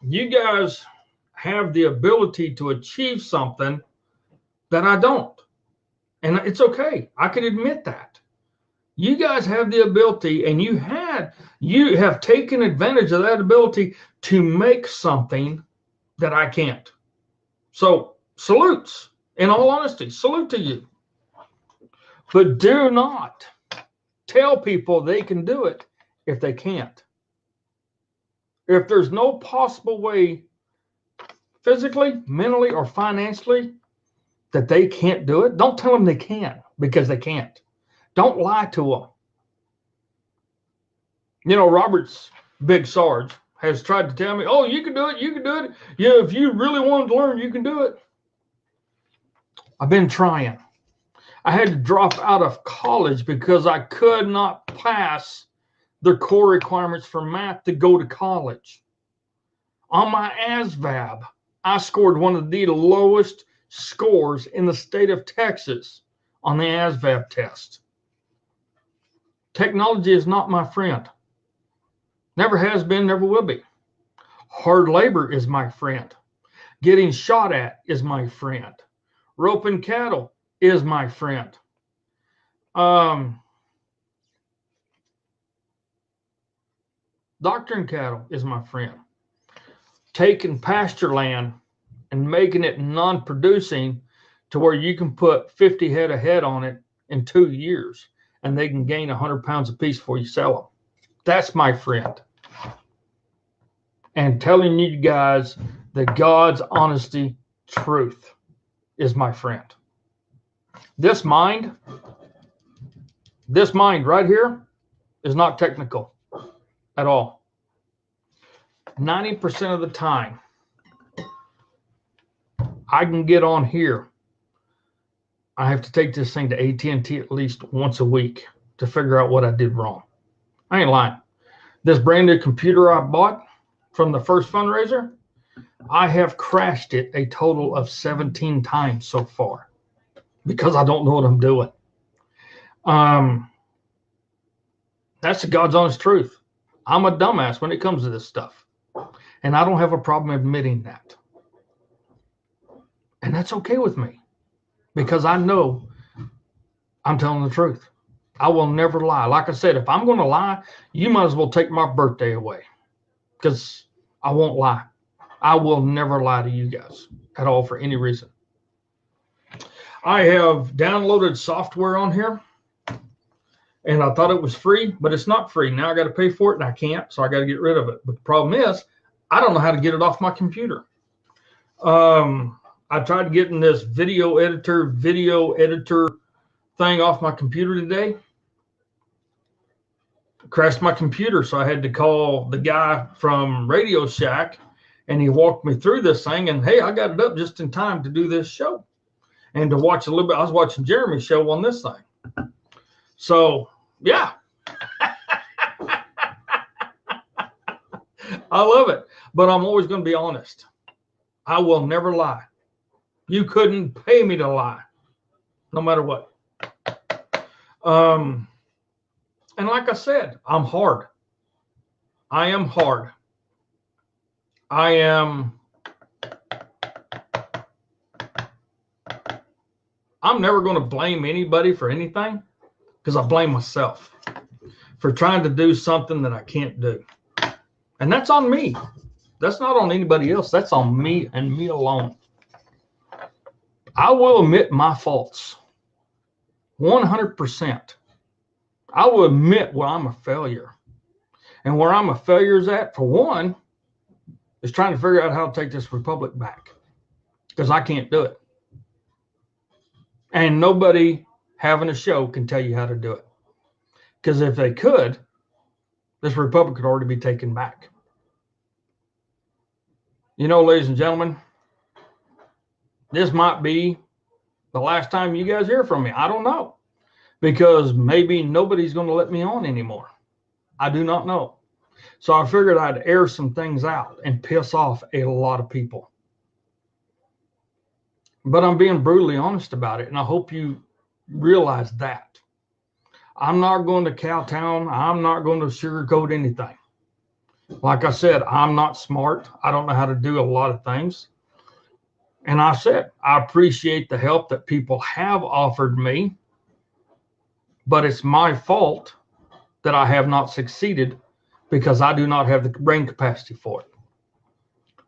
You guys have the ability to achieve something that I don't. And it's okay. I can admit that. You guys have the ability, and you have taken advantage of that ability to make something that I can't. So salutes, in all honesty, salute to you. But do not tell people they can do it if they can't. If there's no possible way, physically, mentally, or financially, that they can't do it, don't tell them they can, because they can't. Don't lie to them. You know, Robert's Big Sarge has tried to tell me, oh, you can do it, you can do it. Yeah, if you really wanted to learn, you can do it. I've been trying. I had to drop out of college because I could not pass the core requirements for math to go to college. On my ASVAB, I scored one of the lowest scores in the state of Texas on the ASVAB test. Technology is not my friend. Never has been, never will be. Hard labor is my friend. Getting shot at is my friend. Roping cattle is my friend. Doctoring cattle is my friend. Taking pasture land and making it non-producing to where you can put 50 head of head on it in 2 years and they can gain 100 pounds apiece before you sell them. That's my friend. And telling you guys the God's honesty truth is my friend. This mind right here is not technical at all. 90% of the time, I can get on here. I have to take this thing to AT&T at least once a week to figure out what I did wrong. I ain't lying. This brand new computer I bought from the first fundraiser, I have crashed it a total of 17 times so far because I don't know what I'm doing. That's the God's honest truth. I'm a dumbass when it comes to this stuff. And I don't have a problem admitting that. And that's okay with me because I know I'm telling the truth. I will never lie. Like I said, if I'm going to lie, you might as well take my birthday away because I won't lie. I will never lie to you guys at all for any reason. I have downloaded software on here and I thought it was free, but it's not free. Now I got to pay for it and I can't, so I got to get rid of it. But the problem is I don't know how to get it off my computer. I tried getting this video editor thing off my computer today. Crashed my computer, so I had to call the guy from Radio Shack, and he walked me through this thing. And hey, I got it up just in time to do this show and to watch a little bit. I was watching Jeremy's show on this thing. So yeah, I love it. But I'm always going to be honest. I will never lie. You couldn't pay me to lie, no matter what. And like I said, I'm hard. I am hard. I'm never going to blame anybody for anything because I blame myself for trying to do something that I can't do. And that's on me. That's not on anybody else. That's on me and me alone. I will admit my faults 100%. I will admit where I'm a failure. And where I'm a failure is at, for one, is trying to figure out how to take this republic back. Because I can't do it. And nobody having a show can tell you how to do it. Because if they could, this republic could already be taken back. You know, ladies and gentlemen, this might be the last time you guys hear from me. I don't know. Because maybe nobody's going to let me on anymore. I do not know. So I figured I'd air some things out and piss off a lot of people. But I'm being brutally honest about it, and I hope you realize that. I'm not going to kowtown. I'm not going to sugarcoat anything. Like I said, I'm not smart. I don't know how to do a lot of things. And I said, I appreciate the help that people have offered me. But it's my fault that I have not succeeded because I do not have the brain capacity for it.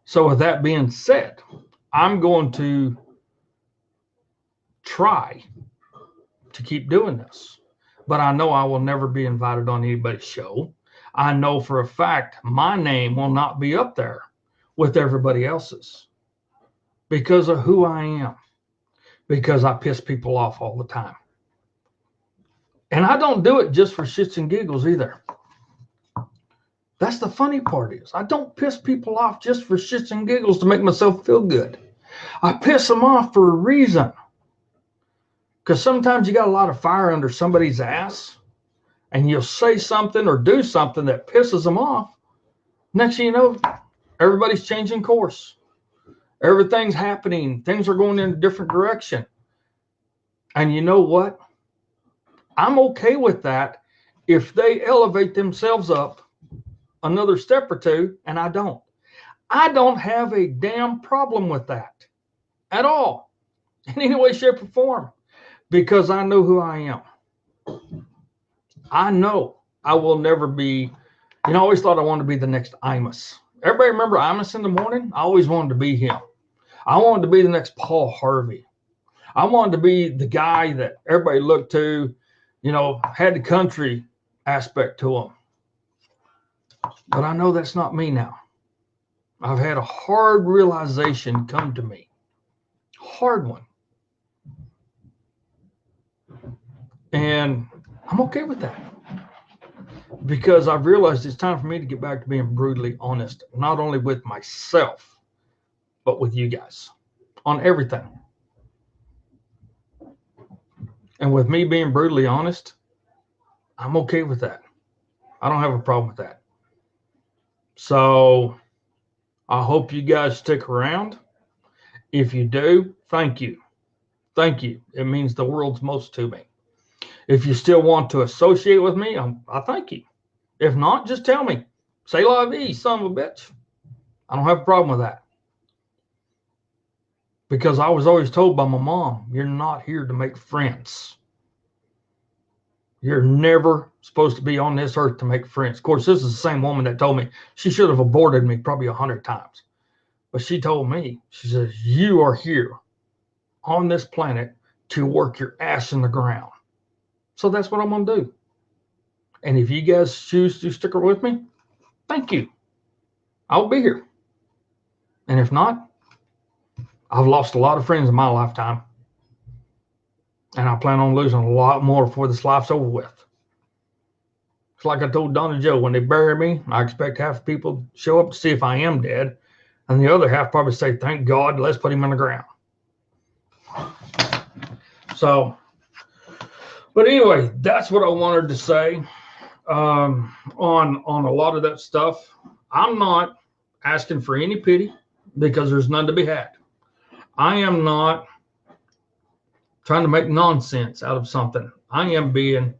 So with that being said, I'm going to try to keep doing this. But I know I will never be invited on anybody's show. I know for a fact my name will not be up there with everybody else's because of who I am. Because I piss people off all the time. And I don't do it just for shits and giggles either. That's the funny part is I don't piss people off just for shits and giggles to make myself feel good. I piss them off for a reason. Because sometimes you got a lot of fire under somebody's ass and you'll say something or do something that pisses them off. Next thing you know, everybody's changing course. Everything's happening. Things are going in a different direction. And you know what? I'm okay with that if they elevate themselves up another step or two, and I don't. I don't have a damn problem with that at all, in any way, shape, or form, because I know who I am. I know I will never be, I always thought I wanted to be the next Imus. Everybody remember Imus in the Morning? I always wanted to be him. I wanted to be the next Paul Harvey. I wanted to be the guy that everybody looked to, had the country aspect to him. But I know that's not me now. I've had a hard realization come to me. Hard one. And I'm okay with that. Because I've realized it's time for me to get back to being brutally honest, not only with myself, but with you guys on everything. And with me being brutally honest, I'm okay with that. I don't have a problem with that. So I hope you guys stick around. If you do, thank you. Thank you. It means the world's most to me. If you still want to associate with me, I thank you. If not, just tell me. Say la vie, son of a bitch. I don't have a problem with that. Because I was always told by my mom, you're not here to make friends. You're never supposed to be on this earth to make friends. Of course, this is the same woman that told me she should have aborted me probably 100 times. But she told me, she says, you are here on this planet to work your ass in the ground. So that's what I'm going to do. And if you guys choose to stick with me, thank you. I'll be here. And if not, I've lost a lot of friends in my lifetime. And I plan on losing a lot more before this life's over with. It's like I told Donna Joe, when they bury me, I expect half the people show up to see if I am dead. And the other half probably say, thank God, let's put him in the ground. So, but anyway, that's what I wanted to say on a lot of that stuff. I'm not asking for any pity because there's none to be had. I am not trying to make nonsense out of something. I am being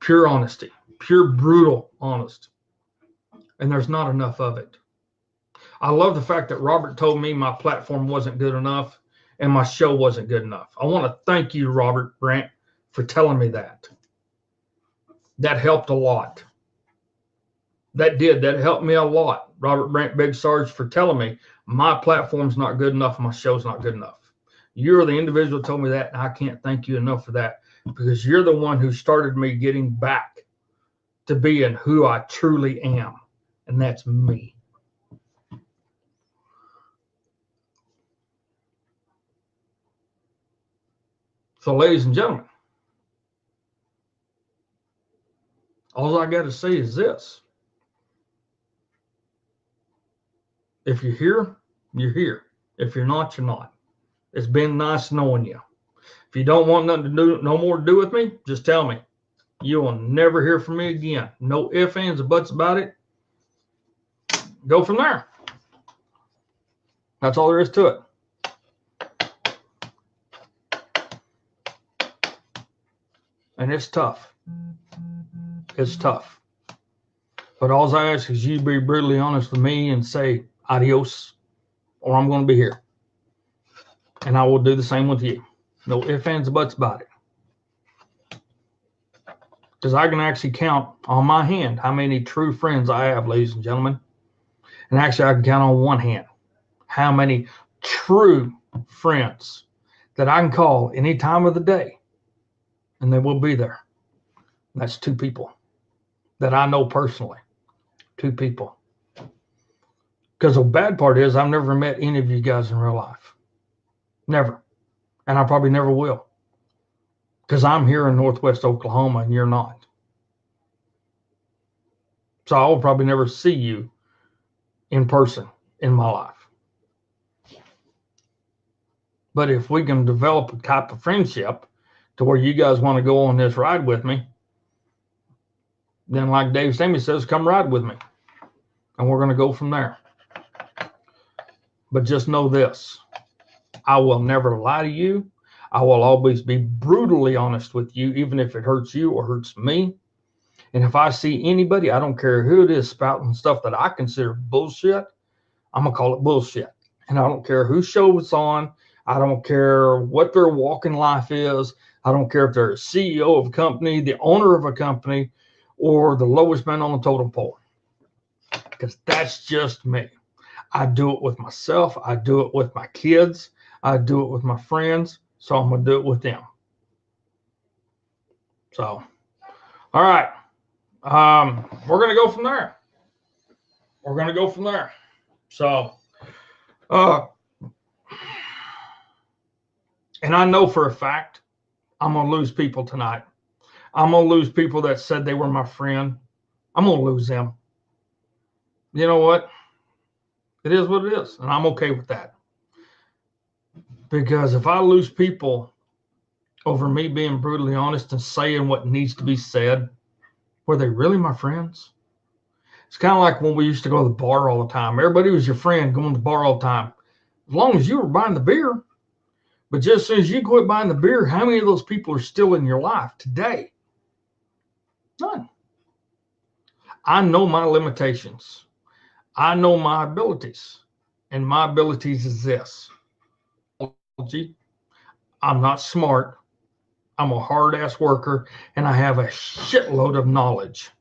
pure honesty, pure brutal honest. And there's not enough of it. I love the fact that Robert told me my platform wasn't good enough and my show wasn't good enough. I want to thank you, Robert Brant, for telling me that. That helped a lot. That helped me a lot. Robert Brant, Big Sarge, for telling me my platform's not good enough, my show's not good enough. You're the individual who told me that, and I can't thank you enough for that, because you're the one who started me getting back to being who I truly am, and that's me. So, ladies and gentlemen, all I got to say is this. If you're here, you're here. If you're not, you're not. It's been nice knowing you. If you don't want nothing to do, no more to do with me, just tell me. You will never hear from me again. No ifs, ands, or buts about it. Go from there. That's all there is to it. And it's tough. It's tough. But all I ask is you be brutally honest with me and say adios, or I'm going to be here. And I will do the same with you. No ifs, ands, or buts about it. Because I can actually count on my hand how many true friends I have, ladies and gentlemen. And actually, I can count on one hand how many true friends that I can call any time of the day, and they will be there. That's 2 people that I know personally. 2 people. Because the bad part is I've never met any of you guys in real life. Never. And I probably never will. Because I'm here in Northwest Oklahoma and you're not. So I will probably never see you in person in my life. But if we can develop a type of friendship to where you guys want to go on this ride with me, then like Dave Stamey says, come ride with me. And we're going to go from there. But just know this. I will never lie to you. I will always be brutally honest with you, even if it hurts you or hurts me. And if I see anybody, I don't care who it is, spouting stuff that I consider bullshit, I'm going to call it bullshit. And I don't care whose show it's on. I don't care what their walk in life is. I don't care if they're a CEO of a company, the owner of a company, or the lowest man on the totem pole. Because that's just me. I do it with myself. I do it with my kids. I do it with my friends. So I'm going to do it with them. So, all right. We're going to go from there. We're going to go from there. So, and I know for a fact I'm going to lose people tonight. I'm going to lose people that said they were my friend. I'm going to lose them. You know what? It is what it is. And I'm okay with that. Because if I lose people over me being brutally honest and saying what needs to be said, were they really my friends? It's kind of like when we used to go to the bar all the time. Everybody was your friend going to the bar all the time, as long as you were buying the beer. But just as soon as you quit buying the beer, how many of those people are still in your life today? None. I know my limitations. I know my abilities. And my abilities is this. I'm not smart. I'm a hard-ass worker, and I have a shitload of knowledge.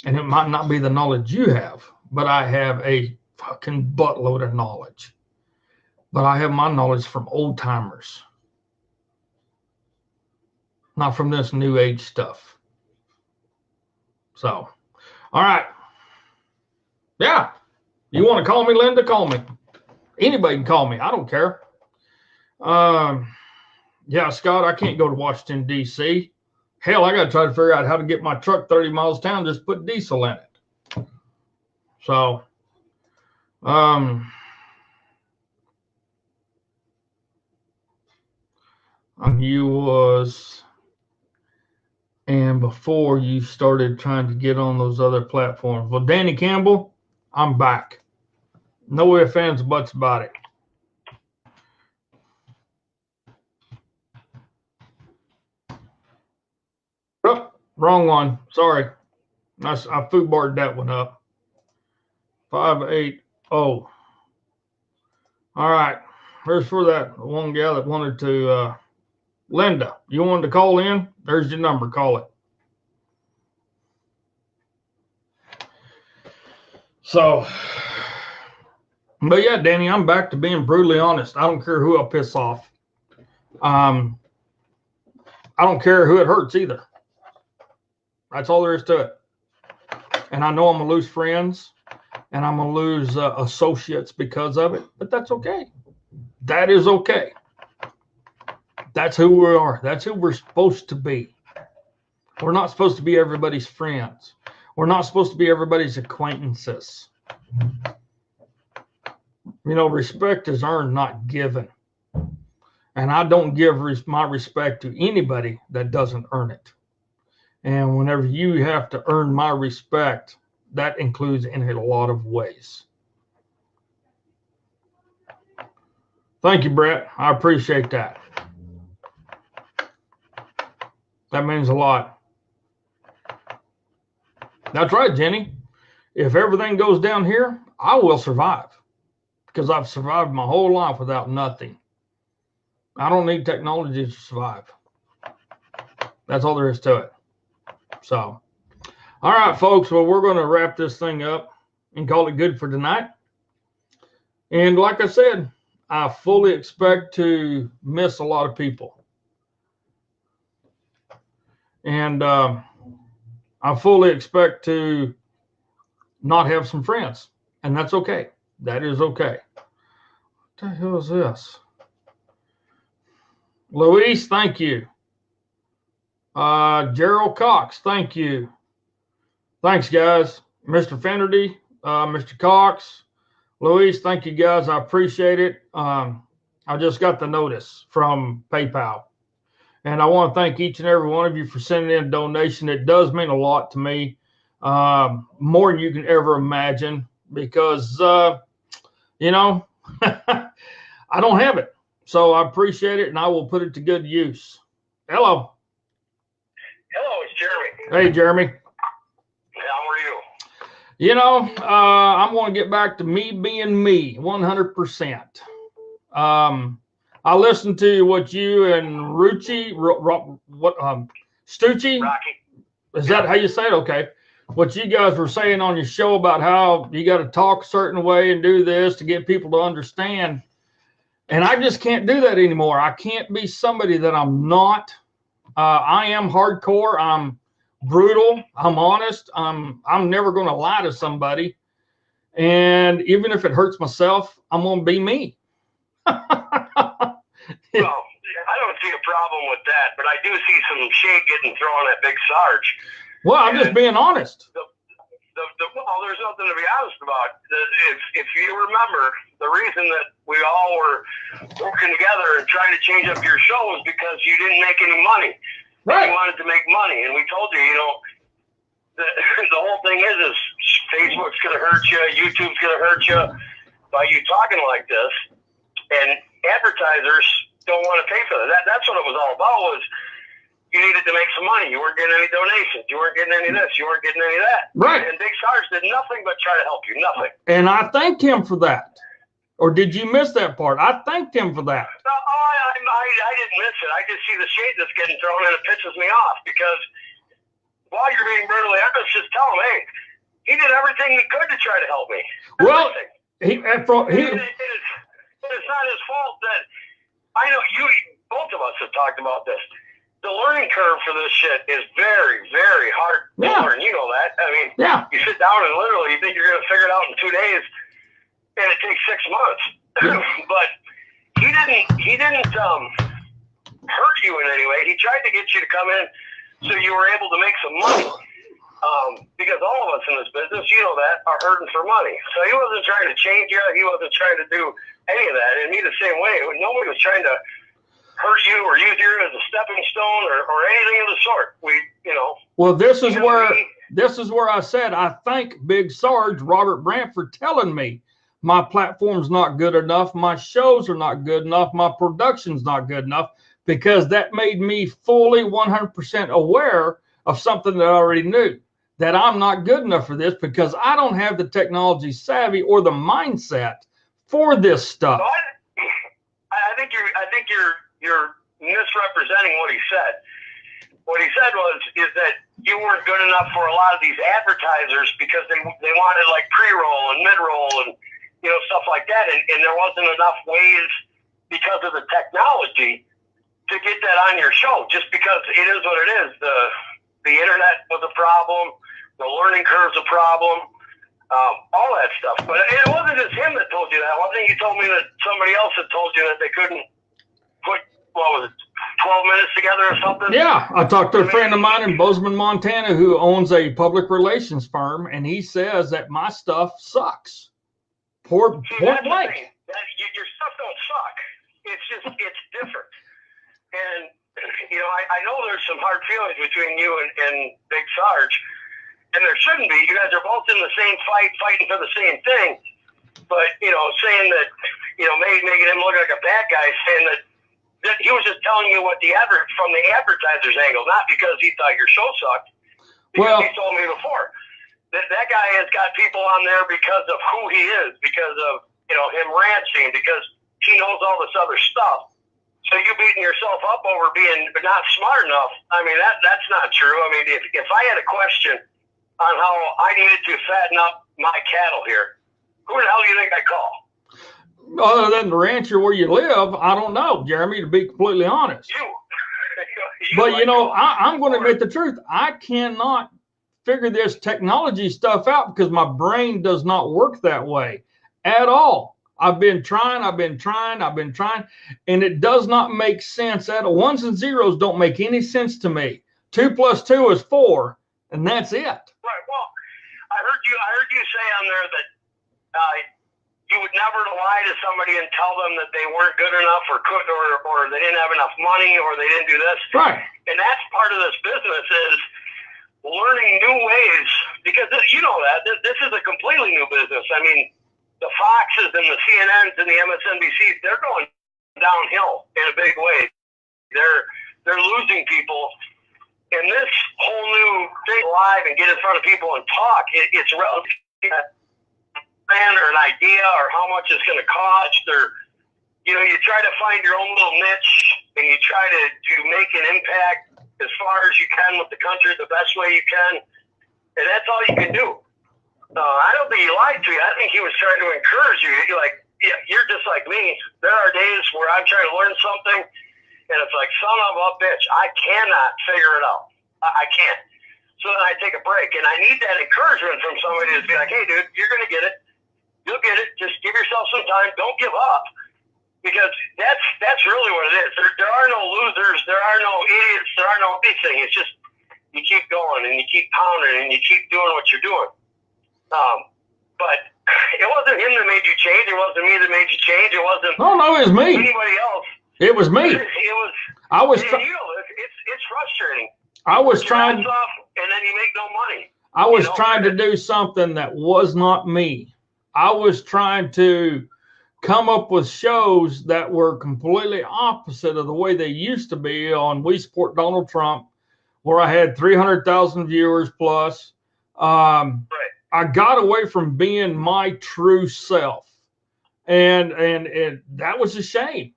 And it might not be the knowledge you have, but I have a fucking buttload of knowledge. But I have my knowledge from old timers, not from this new age stuff. So, all right. Yeah. You want to call me, Linda? Call me. Anybody can call me. I don't care. Yeah, Scott, I can't go to Washington, D.C. Hell, I got to try to figure out how to get my truck 30 miles down, just put diesel in it. So, you was, and before you started trying to get on those other platforms. Well, Danny Campbell, I'm back. No ifs, ands, buts about it. Oh, wrong one. Sorry. I food barred that one up. 580. All right. Here's for that one gal that wanted to, Linda, you wanted to call in? There's your number. Call it. So, but yeah, Danny, I'm back to being brutally honest. I don't care who I piss off. I don't care who it hurts either. That's all there is to it. And I know I'm going to lose friends and I'm going to lose associates because of it, but that's okay. That is okay. That's who we are. That's who we're supposed to be. We're not supposed to be everybody's friends. We're not supposed to be everybody's acquaintances. You know, respect is earned, not given. And I don't give my respect to anybody that doesn't earn it. And whenever you have to earn my respect, that includes in a lot of ways. Thank you, Brett. I appreciate that. That means a lot. That's right, Jenny. If everything goes down here, I will survive because I've survived my whole life without nothing. I don't need technology to survive. That's all there is to it. So, all right, folks. Well, we're going to wrap this thing up and call it good for tonight. And like I said, I fully expect to miss a lot of people. And I fully expect to not have some friends. And that's okay. That is okay. What the hell is this? Luis, thank you. Gerald Cox, thank you. Thanks, guys. Mr. Finnerty, Mr. Cox, Luis, thank you, guys. I appreciate it. I just got the notice from PayPal. And I want to thank each and every one of you for sending in a donation. It does mean a lot to me, more than you can ever imagine, because, you know, I don't have it. So I appreciate it, and I will put it to good use. Hello. Hello, it's Jeremy. Hey, Jeremy. How are you? You know, I'm going to get back to me being me 100%. I listened to what you and Stucci, Rocky. Is that how you say it? Okay. What you guys were saying on your show about how you got to talk a certain way and do this to get people to understand. And I just can't do that anymore. I can't be somebody that I'm not. I am hardcore. I'm brutal. I'm honest. I'm never going to lie to somebody. And even if it hurts myself, I'm going to be me. Well, I don't see a problem with that, but I do see some shade getting thrown at Big Sarge. Well, I'm just being honest. Well, there's nothing to be honest about. If you remember, the reason that we all were working together and trying to change up your show was because you didn't make any money. Right. You wanted to make money, and we told you, you know, the whole thing is Facebook's going to hurt you. YouTube's going to hurt you by you talking like this. And advertisers don't want to pay for that. That's what it was all about, was you needed to make some money. You weren't getting any donations. You weren't getting any of this. You weren't getting any of that. Right. And Big Sarge did nothing but try to help you. Nothing. And I thanked him for that. Or did you miss that part? I thanked him for that. No, I didn't miss it. I just see the shade that's getting thrown, and it pisses me off, because while you're being brutally honest, just tell him, hey, he did everything he could to try to help me. Well, it's not his fault that, I know both of us have talked about this. The learning curve for this shit is very, very hard to learn. You know that. I mean, you sit down and literally you think you're going to figure it out in 2 days, and it takes 6 months. But he didn't hurt you in any way. He tried to get you to come in so you were able to make some money. Because all of us in this business, you know that, are hurting for money. So he wasn't trying to change you. He wasn't trying to do any of that. And me the same way. Nobody was trying to hurt you or use you as a stepping stone or anything of the sort. Well, this is where I said I thank Big Sarge, Robert Brandt, for telling me my platform's not good enough, my shows are not good enough, my production's not good enough, because that made me fully 100% aware of something that I already knew, that I'm not good enough for this, because I don't have the technology savvy or the mindset for this stuff. So I think you're misrepresenting what he said. What he said is that you weren't good enough for a lot of these advertisers, because they wanted like pre-roll and mid-roll and stuff like that, and there wasn't enough ways, because of the technology, to get that on your show. Just because it is what it is. The internet was a problem. The learning curve's a problem. All that stuff. But it wasn't just him that told you that. One thing you told me that somebody else had told you that they couldn't put, 12 minutes together or something? Yeah, I talked to a friend of mine in Bozeman, Montana, who owns a public relations firm, and he says that my stuff sucks. Poor blank. Your stuff don't suck. It's different. And, I know there's some hard feelings between you and Big Sarge, and there shouldn't be. You guys are both in the same fight, fighting for the same thing. But, saying that, making him look like a bad guy, saying that he was just telling you what from the advertiser's angle, not because he thought your show sucked. Because he told me before that guy has got people on there because of who he is, because of him ranching, because he knows all this other stuff. So you beating yourself up over being not smart enough, I mean, that's not true. I mean, if I had a question on how I needed to fatten up my cattle here, who the hell do you think I'd call? Other than the rancher where you live, I don't know, Jeremy, to be completely honest. But, I'm going to admit the truth. I cannot figure this technology stuff out, because my brain does not work that way at all. I've been trying, and it does not make sense at all. Ones and zeros don't make any sense to me. 2 + 2 is 4, and that's it. Right. Well, I heard you say on there that you would never lie to somebody and tell them that they weren't good enough or could, or they didn't have enough money, or they didn't do this. Right. And that's part of this business, is learning new ways, because you know that this is a completely new business. I mean, the Foxes and the CNNs and the MSNBCs, they're going downhill in a big way. They're losing people, and this whole new thing, live and get in front of people and talk, it's relative plan or an idea or how much it's going to cost, or you try to find your own little niche, and you try to make an impact as far as you can with the country the best way you can, and that's all you can do. I don't think he lied to you. I think he was trying to encourage you. You're just like me. There are days where I'm trying to learn something, and it's like, son of a bitch, I cannot figure it out. I can't. So then I take a break, and I need that encouragement from somebody to be like, hey, dude, you're going to get it. You'll get it. Just give yourself some time. Don't give up. Because that's really what it is. There are no losers. There are no idiots. There are no anything. It's just you keep going and you keep pounding and you keep doing what you're doing. But it wasn't him that made you change. It wasn't me that made you change. It wasn't. Oh no, it was me. Anybody else? It was me. It's frustrating. I was trying. And then you make no money. I was trying to do something that was not me. I was trying to come up with shows that were completely opposite of the way they used to be on We Support Donald Trump, where I had 300,000 viewers plus. I got away from being my true self, and that was a shame.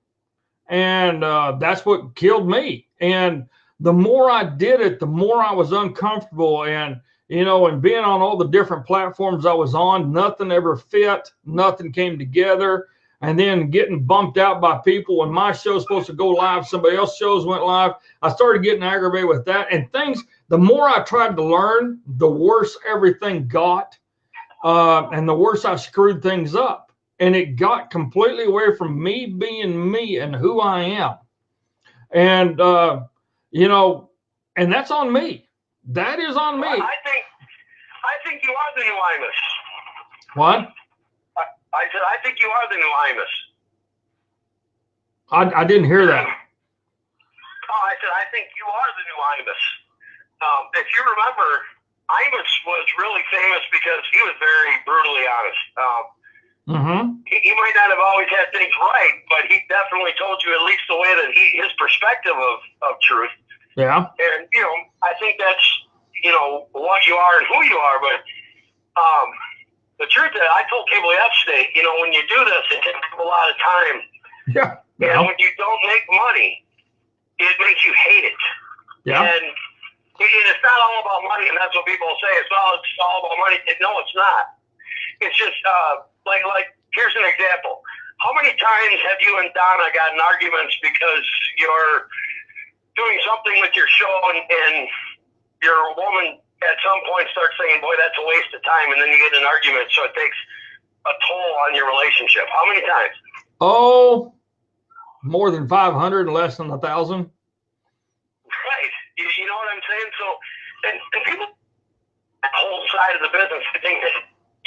And that's what killed me. And the more I did it, the more I was uncomfortable. And, you know, and being on all the different platforms I was on, nothing ever fit, nothing came together. And then getting bumped out by people when my show's supposed to go live, somebody else's shows went live. I started getting aggravated with that. And things, the more I tried to learn, the worse everything got. And the worse I screwed things up. And it got completely away from me being me and who I am. And, you know, and that's on me. That is on me. I think you are the new Imus. What? I said, I think you are the new Imus. I didn't hear that. Oh, I said, I think you are the new Imus. If you remember, Imus was really famous because he was very brutally honest. He might not have always had things right, but he definitely told you at least the way that his perspective of truth. Yeah. And, you know, I think that's, you know, what you are and who you are. But the truth is, I told Cable yesterday, you know, when you do this, it takes a lot of time. Yeah. And when you don't make money, it makes you hate it. Yeah. And it's not all about money, and that's what people say. It's all about money. No, it's not. It's just like here's an example. How many times have you and Donna gotten arguments because you're doing something with your show and your woman at some point starts saying, boy, that's a waste of time, and then you get an argument, so it takes a toll on your relationship. How many times? Oh, more than 500 and less than 1,000. Right. You know what I'm saying? So, and people, that whole side of the business, I think that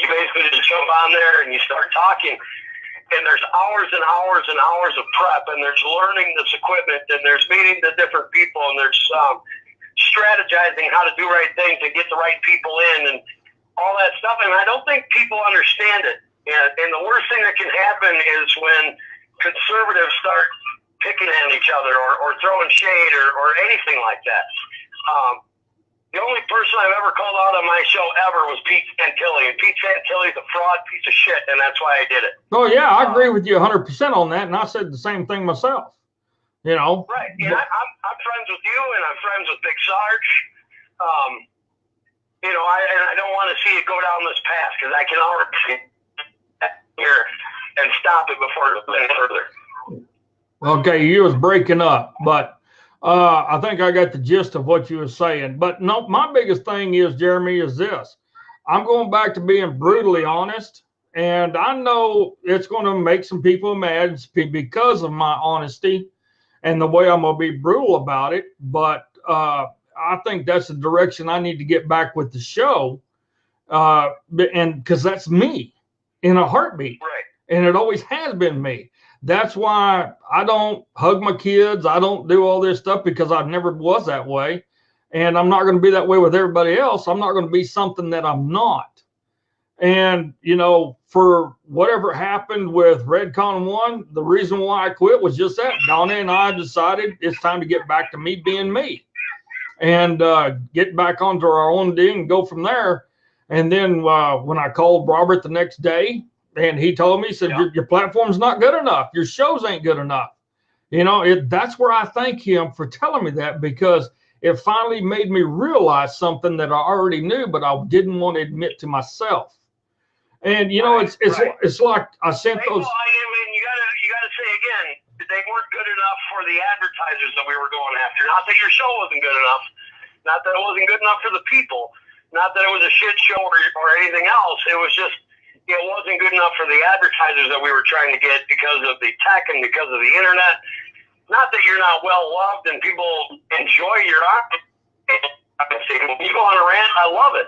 you basically just jump on there and you start talking, and there's hours and hours and hours of prep, and there's learning this equipment, and there's meeting the different people, and there's strategizing how to do right things and get the right people in and all that stuff. And I don't think people understand it. And the worst thing that can happen is when conservatives start picking at each other or throwing shade or anything like that. The only person I've ever called out on my show ever was Pete Santilli. And Pete Santilli's a fraud piece of shit, and that's why I did it. Oh, yeah, I agree with you 100% on that, and I said the same thing myself. You know? Right. And I'm friends with you, and I'm friends with Big Sarge. You know, I don't want to see it go down this path because I can already see it here and stop it before it goes further. Okay, you was breaking up, but I think I got the gist of what you were saying. But no, my biggest thing is, Jeremy, is this. I'm going back to being brutally honest, and I know it's going to make some people mad because of my honesty and the way I'm going to be brutal about it. But I think that's the direction I need to get back with the show. And because that's me in a heartbeat. Right. And it always has been me. That's why I don't hug my kids. I don't do all this stuff because I never was that way. And I'm not going to be that way with everybody else. I'm not going to be something that I'm not. And, you know, for whatever happened with Redcon 1, the reason why I quit was just that. Donna and I decided it's time to get back to me being me and get back onto our own thing and go from there. And then when I called Robert the next day, and he told me, he said, your platform's not good enough. Your shows ain't good enough. You know, that's where I thank him for telling me that, because it finally made me realize something that I already knew, but I didn't want to admit to myself. And, you know, it's like I sent those. Well, I mean, you gotta say again, they weren't good enough for the advertisers that we were going after. Not that your show wasn't good enough. Not that it wasn't good enough for the people. Not that it was a shit show or anything else. It was just, it wasn't good enough for the advertisers that we were trying to get because of the tech and because of the internet. Not that you're not well loved and people enjoy your art. When you go on a rant, I love it.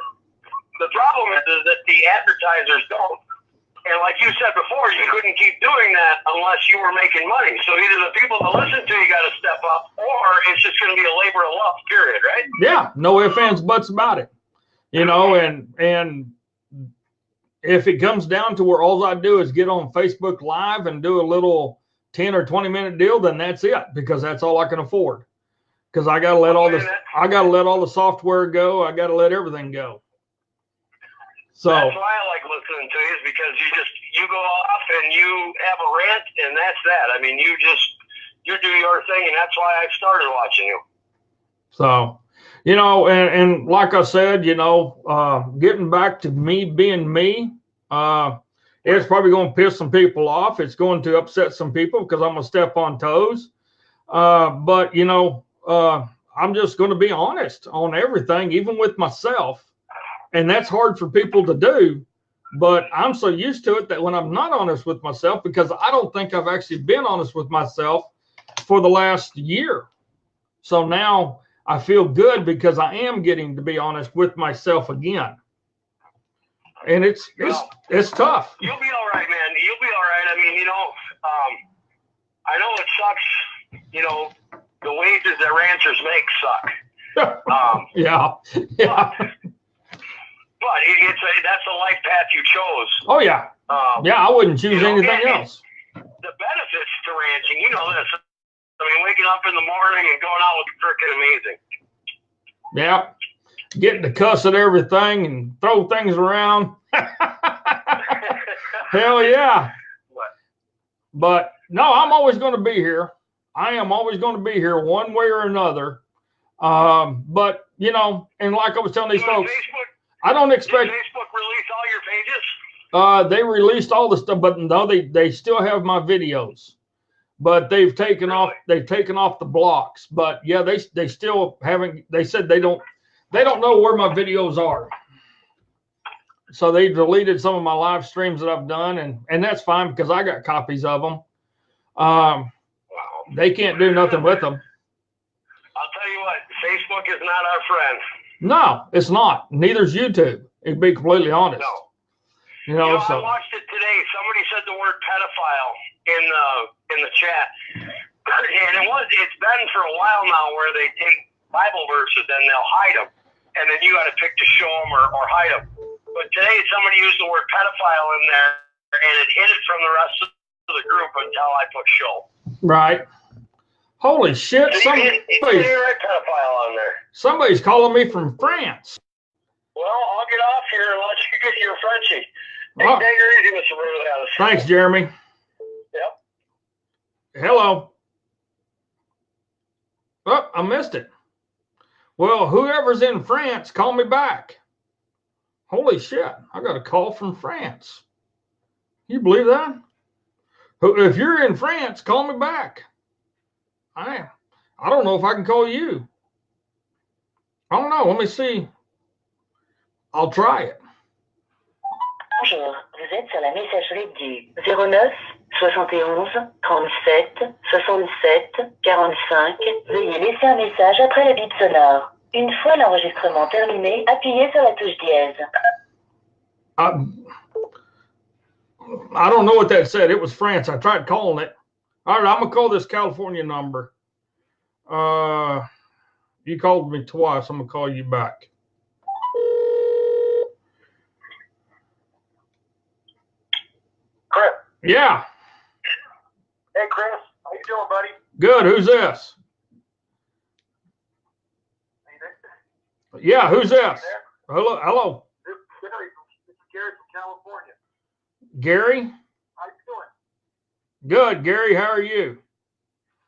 The problem is that the advertisers don't. And like you said before, you couldn't keep doing that unless you were making money. So either the people that listen to you got to step up, or it's just going to be a labor of love, period, right? Yeah, no ifs, ands, buts about it. you know, and if it comes down to where all I do is get on Facebook Live and do a little 10 or 20-minute deal, then that's it, because that's all I can afford. Because I gotta let all this, I gotta let all the software go. I gotta let everything go. So that's why I like listening to you, is because you go off and you have a rant, and that's that. I mean, you do your thing, and that's why I started watching you. So, you know, and like I said, you know, getting back to me being me, it's probably going to piss some people off. It's going to upset some people because I'm going to step on toes. But, you know, I'm just going to be honest on everything, even with myself. And that's hard for people to do. But I'm so used to it that when I'm not honest with myself, because I don't think I've actually been honest with myself for the last year. So now I feel good because I am getting to be honest with myself again. And it's tough. You'll be all right, man. You'll be all right. I mean, you know, I know it sucks. You know, the wages that ranchers make suck. Yeah. But that's the life path you chose. Oh yeah. Yeah, I wouldn't choose anything else. The benefits to ranching, you know this. I mean, waking up in the morning and going out was freaking amazing. Yeah. Getting to cuss at everything and throw things around. Hell yeah. But no, I'm always going to be here. I am always going to be here one way or another. But, you know, and like I was telling these folks, I don't expect. Did Facebook release all your pages? They released all the stuff, but no, they still have my videos. But they've taken off the blocks. But yeah, they still haven't. They said they don't know where my videos are. So they deleted some of my live streams that I've done, and that's fine because I got copies of them. They can't do nothing with them. I'll tell you what, Facebook is not our friend. No, it's not. Neither's YouTube. To be completely honest. No. You know, I watched it today. Somebody said the word pedophile in the chat, and it's been for a while now where they take Bible verses and they'll hide them, and then you got to pick to show them or hide them. But today somebody used the word pedophile in there, and it hid it from the rest of the group until I put show. Right. Holy shit! So you're right, pedophile on there. Somebody's calling me from France. Well, I'll get off here and let you get your Frenchie. Hey, Oh. take her easy, Mr. Roothouse. Thanks, Jeremy. Yep. Hello. Oh, I missed it. Well, whoever's in France, call me back. Holy shit. I got a call from France. You believe that? If you're in France, call me back. I don't know if I can call you. I don't know. Let me see. I'll try it. Bonjour, vous êtes sur la messagerie du 09 71 37 67 45. Veuillez laisser un message après le bip sonore. Une fois l'enregistrement terminé, appuyez sur la touche dièse. I don't know what that said. It was France. I tried calling it. All right, I'm going to call this California number. You called me twice. I'm going to call you back. Chris. Yeah. Hey, Chris. How you doing, buddy? Good. Who's this? Yeah, who's this? Hello. Hello. This is Gary from California. Gary? How you doing? Good. Gary, how are you?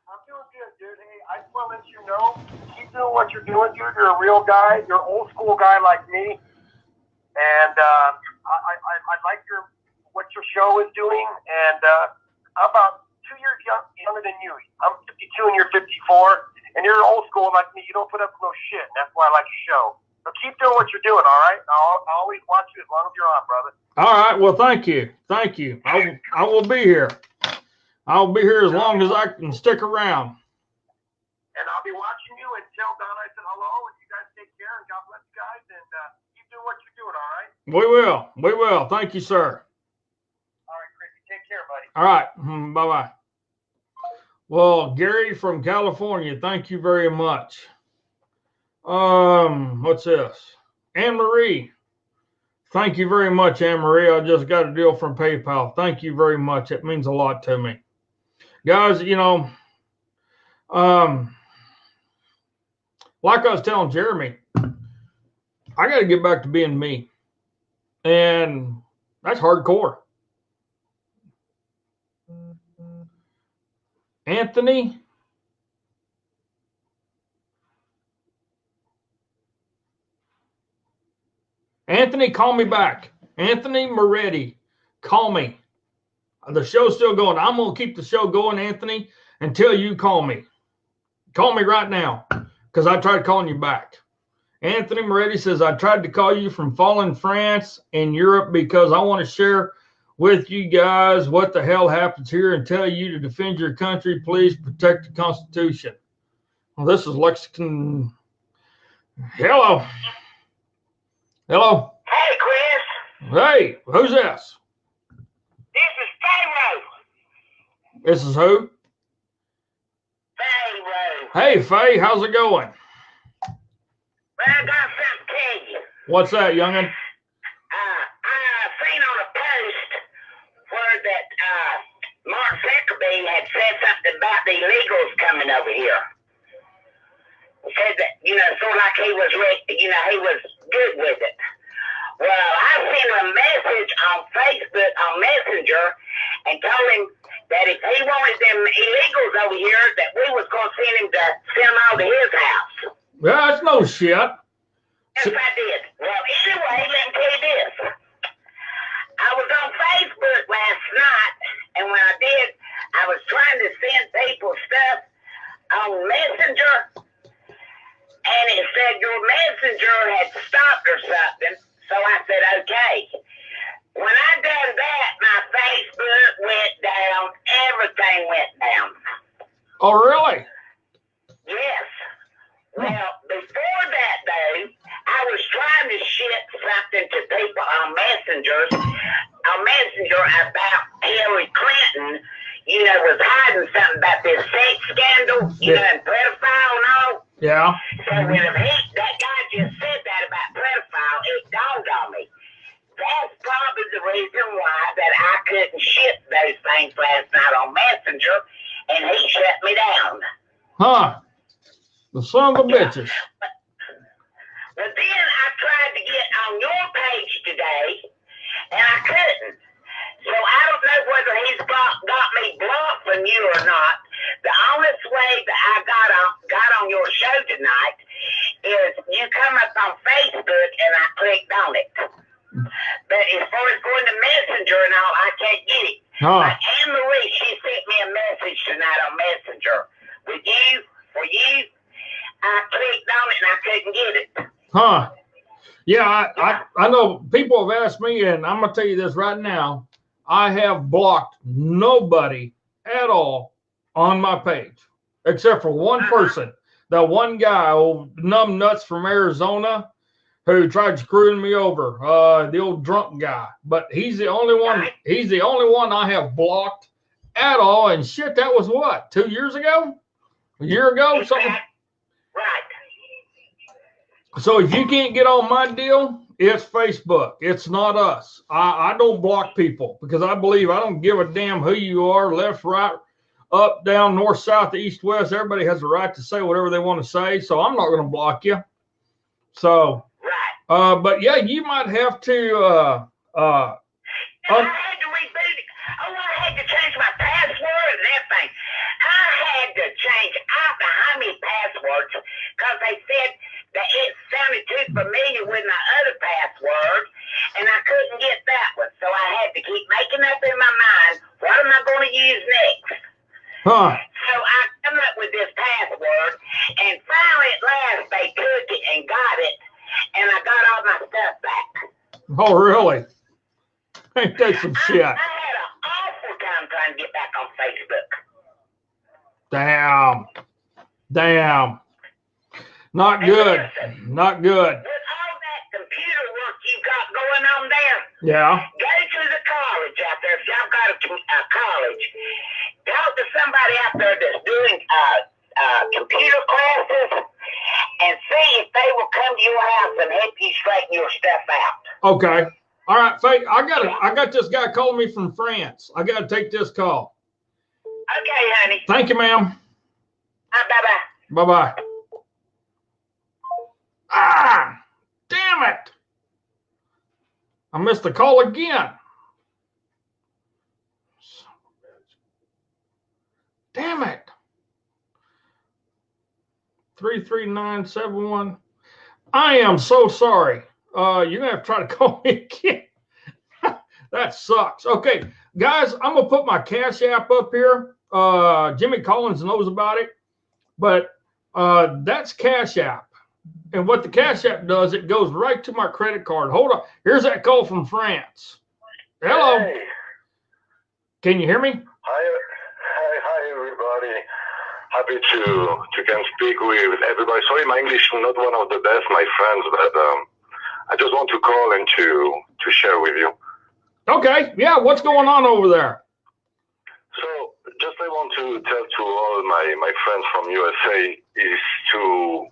I'm doing good, dude. Hey, I just want to let you know, keep doing what you're doing, dude. You're a real guy. You're an old school guy like me. And I like what your show is doing. And I'm about 2 years younger than you. I'm 52 and you're 54. And you're old school like me. You don't put up with no shit. And that's why I like your show. So keep doing what you're doing, all right? I'll always watch you as long as you're on, brother. All right. Well, thank you. Thank you. I will be here. I'll be here as long as I can stick around. And I'll be watching you and tell Don I said hello. And you guys take care. And God bless you guys. And keep doing what you're doing, all right? We will. We will. Thank you, sir. All right, Chrissy. Take care, buddy. All right. Bye-bye. Well, Gary from California, thank you very much. What's this? Anne-Marie. Thank you very much, Anne-Marie. I just got a deal from PayPal. Thank you very much. It means a lot to me. Guys, you know, like I was telling Jeremy, I got to get back to being me. And that's hardcore. Anthony? Anthony, call me back. Anthony Moretti, call me. The show's still going. I'm going to keep the show going, Anthony, until you call me. Call me right now, because I tried calling you back. Anthony Moretti says, I tried to call you from fallen France and Europe because I want to share with you guys what the hell happens here and tell you to defend your country. Please protect the Constitution. Well, this is Lexington. Hello. Hello. Hey, Chris. Hey, who's this? This is Pharaoh. This is who? Pharaoh. Hey, Faye, how's it going? Well, I got something to tell you. What's that, youngin? I seen on a post where that Mark Zuckerberg had said something about the illegals coming over here. Said that, you know, sort of like he was, he was good with it. Well, I sent him a message on Facebook on Messenger and told him that if he wanted them illegals over here, that we was going to send them all to his house. Yeah, that's no shit. Yes, I did. Well, anyway, let me tell you this. I was on Facebook last night, and when I did, I was trying to send people stuff on Messenger, and it said your Messenger had stopped or something, so I said, okay. When I done that, my Facebook went down, everything went down. Oh, really? Yes. Well, before that, though, I was trying to ship something to people on Messenger about Hillary Clinton, you know, was hiding something about this sex scandal, you know, and pedophile and all. Yeah. So when that guy just said that about pedophile, it dawned on me. That's probably the reason why that I couldn't ship those things last night on Messenger, and he shut me down. Huh. The son of a bitches. But then I tried to get on your page today, and I couldn't. So I don't know whether he's got me blocked from you or not. The only way that I got on your show tonight is you come up on Facebook, and I clicked on it. But as far as going to Messenger and all, I can't get it. Huh. Like Anne-Marie, she sent me a message tonight on Messenger. For you, I clicked on it and I couldn't get it. Huh. Yeah, I know people have asked me, and I'm going to tell you this right now. I have blocked nobody at all on my page, except for one person. That one guy, old numb nuts from Arizona, who tried screwing me over, the old drunk guy. But he's the only one. He's the only one I have blocked at all. And shit, that was what, 2 years ago? A year ago? Something. Right. So if you can't get on my deal, it's Facebook. It's not us. I don't block people because I believe I don't give a damn who you are, left, right, up, down, north, south, east, west. Everybody has the right to say whatever they want to say. So I'm not going to block you. So, but yeah, you might have to. I had to reboot it. Oh, I had to change my password and everything. I had to change out the how many passwords because they said that it sounded too familiar with my other password, and I couldn't get that one. So I had to keep making up in my mind, what am I going to use next? Huh. So I come up with this password, and finally at last they took it and got it, and I got all my stuff back. Oh, really? Ain't that some shit? I had an awful time trying to get back on Facebook. Damn. Not good. Not good. With all that computer work you got going on there, Yeah. go to the college out there. If y'all got a college, talk to somebody out there that's doing computer classes and see if they will come to your house and help you straighten your stuff out. Okay. All right, Faye, I got this guy calling me from France. I got to take this call. Okay, honey. Thank you, ma'am. Bye-bye. Bye-bye. Ah, damn it. I missed the call again. Damn it. 33971. I am so sorry. You're going to have to try to call me again. That sucks. Okay, guys, I'm going to put my Cash App up here. Jimmy Collins knows about it, but that's Cash App. And what the Cash App does, it goes right to my credit card. Hold on. Here's that call from France. Hello. Hey. Can you hear me? Hi, everybody. Happy to can speak with everybody. Sorry, my English is not one of the best, my friends, but I just want to call and to share with you. Okay. Yeah. What's going on over there? So, just I want to tell to all my friends from USA is to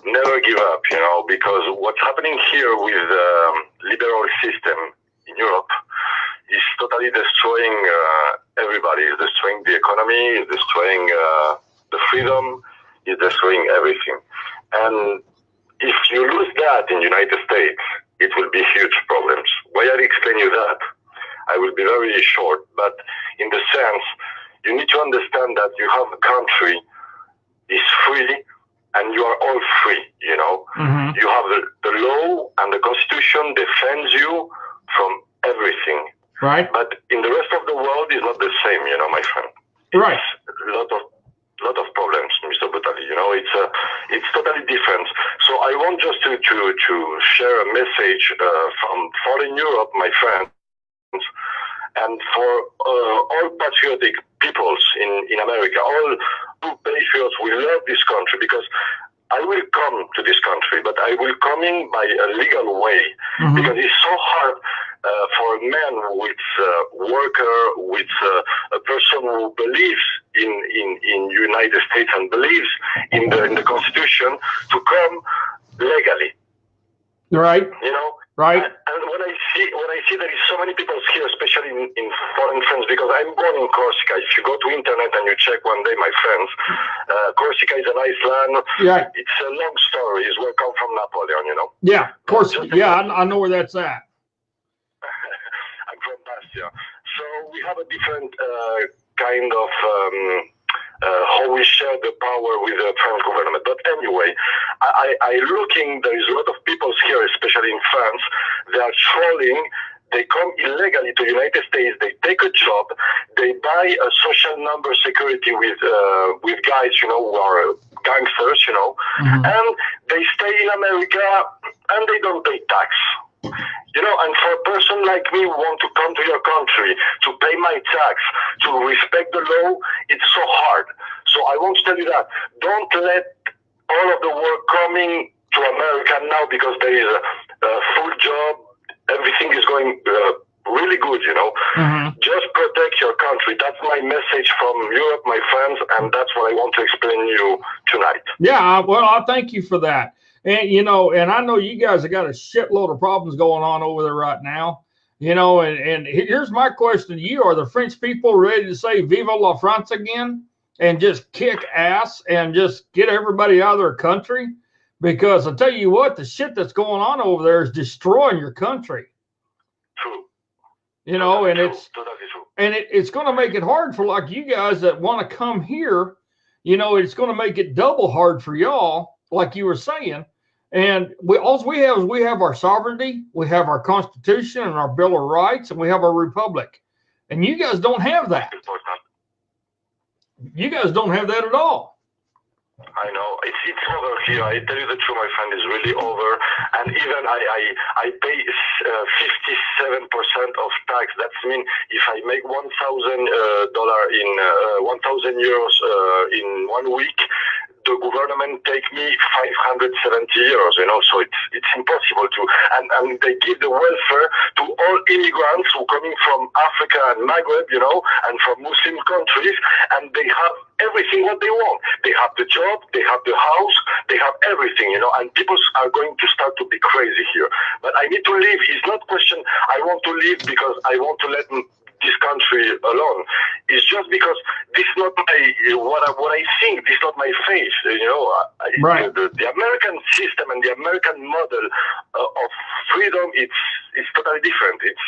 never give up, because what's happening here with the liberal system in Europe is totally destroying everybody. It's destroying the economy, it's destroying the freedom, it's destroying everything. And if you lose that in the United States, it will be huge problems. Why I explain you that? I will be very short, but in the sense, you need to understand that you have a country is free and you are all free, Mm-hmm. You have the law and the Constitution defends you from everything. Right. But in the rest of the world, it's not the same, my friend. Right. It's a lot of problems, Mr. Butali. It's totally different. So I want just to share a message from foreign Europe, my friends, and for all patriotic peoples in America, all who patriots, we love this country because I will come to this country, but I will come in by a legal way, mm-hmm. because it's so hard for a man with worker, with a person who believes in United States and believes in the Constitution to come legally. Right. Right. And when I see there is so many people here, especially in foreign friends, because I'm born in Corsica. If you go to internet and you check one day, my friends, Corsica is an island. Yeah. It's a long story. It's where I come from, Napoleon, Yeah, Corsica. Yeah, I know where that's at. I'm from Bastia. So we have a different kind of how we share the power with the French government. But anyway, I looking, there is a lot of people here, especially in France, they are trolling, they come illegally to the United States, they take a job, they buy a social number security with guys, who are gangsters, mm-hmm. and they stay in America and they don't pay tax. And for a person like me who want to come to your country, to pay my tax, to respect the law, it's so hard. So I want to tell you that. Don't let all of the work coming to America now because there is a full job, everything is going really good, Mm-hmm. Just protect your country. That's my message from Europe, my friends, and that's what I want to explain to you tonight. Yeah, well, I thank you for that. And, and I know you guys have got a shitload of problems going on over there right now, and here's my question to you. Are the French people ready to say Viva la France again and just kick ass and just get everybody out of their country? Because I tell you what, the shit that's going on over there is destroying your country. True. And it's going to make it hard for like you guys that want to come here. It's going to make it double hard for y'all, like you were saying. And all we have our sovereignty, we have our Constitution and our Bill of Rights, and we have our republic. And you guys don't have that. You guys don't have that at all. I know. It's over here. I tell you the truth, my friend, it's really over. And even I pay 57% of tax. That means if I make $1,000 in 1,000 euros in 1 week, the government take me 570 euros, so it's impossible to, and they give the welfare to all immigrants who coming from Africa and Maghreb, and from Muslim countries, and they have everything what they want. They have the job, job, they have the house, they have everything, you know, and people are going to start to be crazy here. But I need to leave. It's not question I want to leave because I want to let this country alone. It's just because this is not my what I think. This is not my faith. You know, Right. The American system and the American model of freedom, it's totally different. It's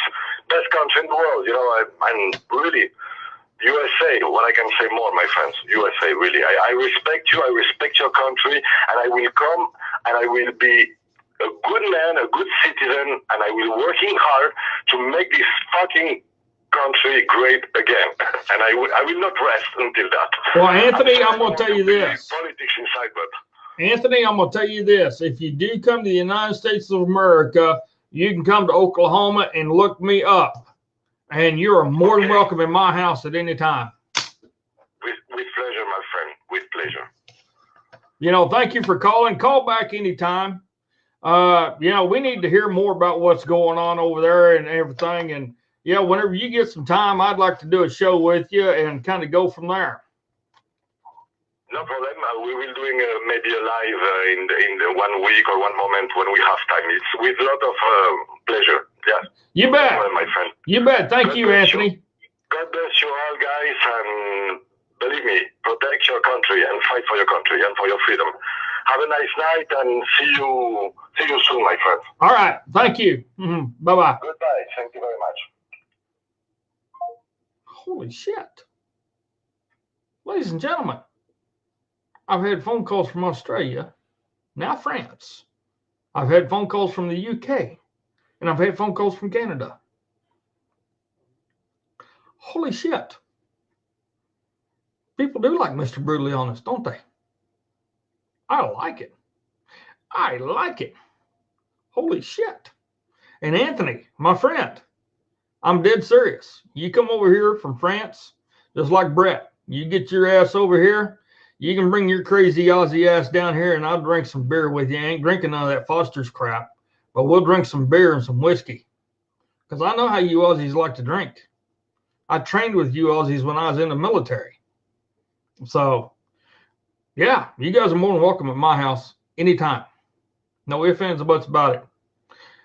best country in the world. You know, I'm really USA. What I can say more, my friends? USA, really. I respect you. I respect your country, and I will come and I will be a good man, a good citizen, and I will working hard to make this fucking country great again, and I will not rest until that. Well, Anthony, I'm going to tell you this. Politics inside, but Anthony, I'm going to tell you this. If you do come to the United States of America, you can come to Oklahoma and look me up, and you are more than welcome in my house at any time. With pleasure, my friend. With pleasure. You know, thank you for calling. Call back anytime. You know, we need to hear more about what's going on over there and everything, and yeah, whenever you get some time, I'd like to do a show with you and kind of go from there. No problem. We will doing maybe a live in the 1 week or one moment when we have time. It's with a lot of pleasure. Yeah. You bet. Well, my friend. You bet. Thank you, Anthony. God bless you all, guys, and believe me, protect your country and fight for your country and for your freedom. Have a nice night and see you soon, my friend. All right. Thank you. Bye-bye. Goodbye. Thank you very much. Holy shit. Ladies and gentlemen, I've had phone calls from Australia, now France. I've had phone calls from the UK, and I've had phone calls from Canada. Holy shit. People do like Mr. Brutally Honest, don't they? I like it. I like it. Holy shit. And Anthony, my friend, I'm dead serious. You come over here from France, just like Brett. You get your ass over here. You can bring your crazy Aussie ass down here, and I'll drink some beer with you. I ain't drinking none of that Foster's crap, but we'll drink some beer and some whiskey. Because I know how you Aussies like to drink. I trained with you Aussies when I was in the military. So, yeah, you guys are more than welcome at my house anytime. No ifs, ands, or buts about it.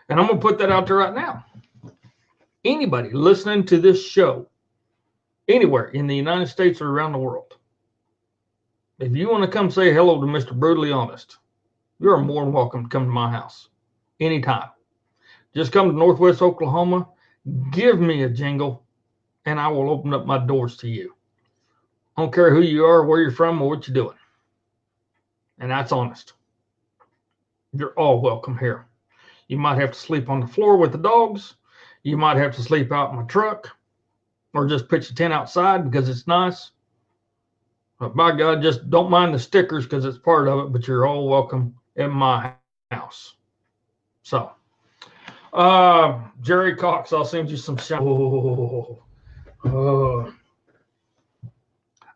And I'm going to put that out there right now. Anybody listening to this show anywhere in the United States or around the world, if you want to come say hello to Mr. Brutally Honest, you're more than welcome to come to my house anytime. Just come to Northwest Oklahoma, give me a jingle, and I will open up my doors to you. I don't care who you are, where you're from, or what you're doing. And that's honest. You're all welcome here. You might have to sleep on the floor with the dogs. You might have to sleep out in my truck or just pitch a tent outside because it's nice. But by God, just don't mind the stickers because it's part of it, but you're all welcome in my house. So, Jerry Cox, I'll send you some shine.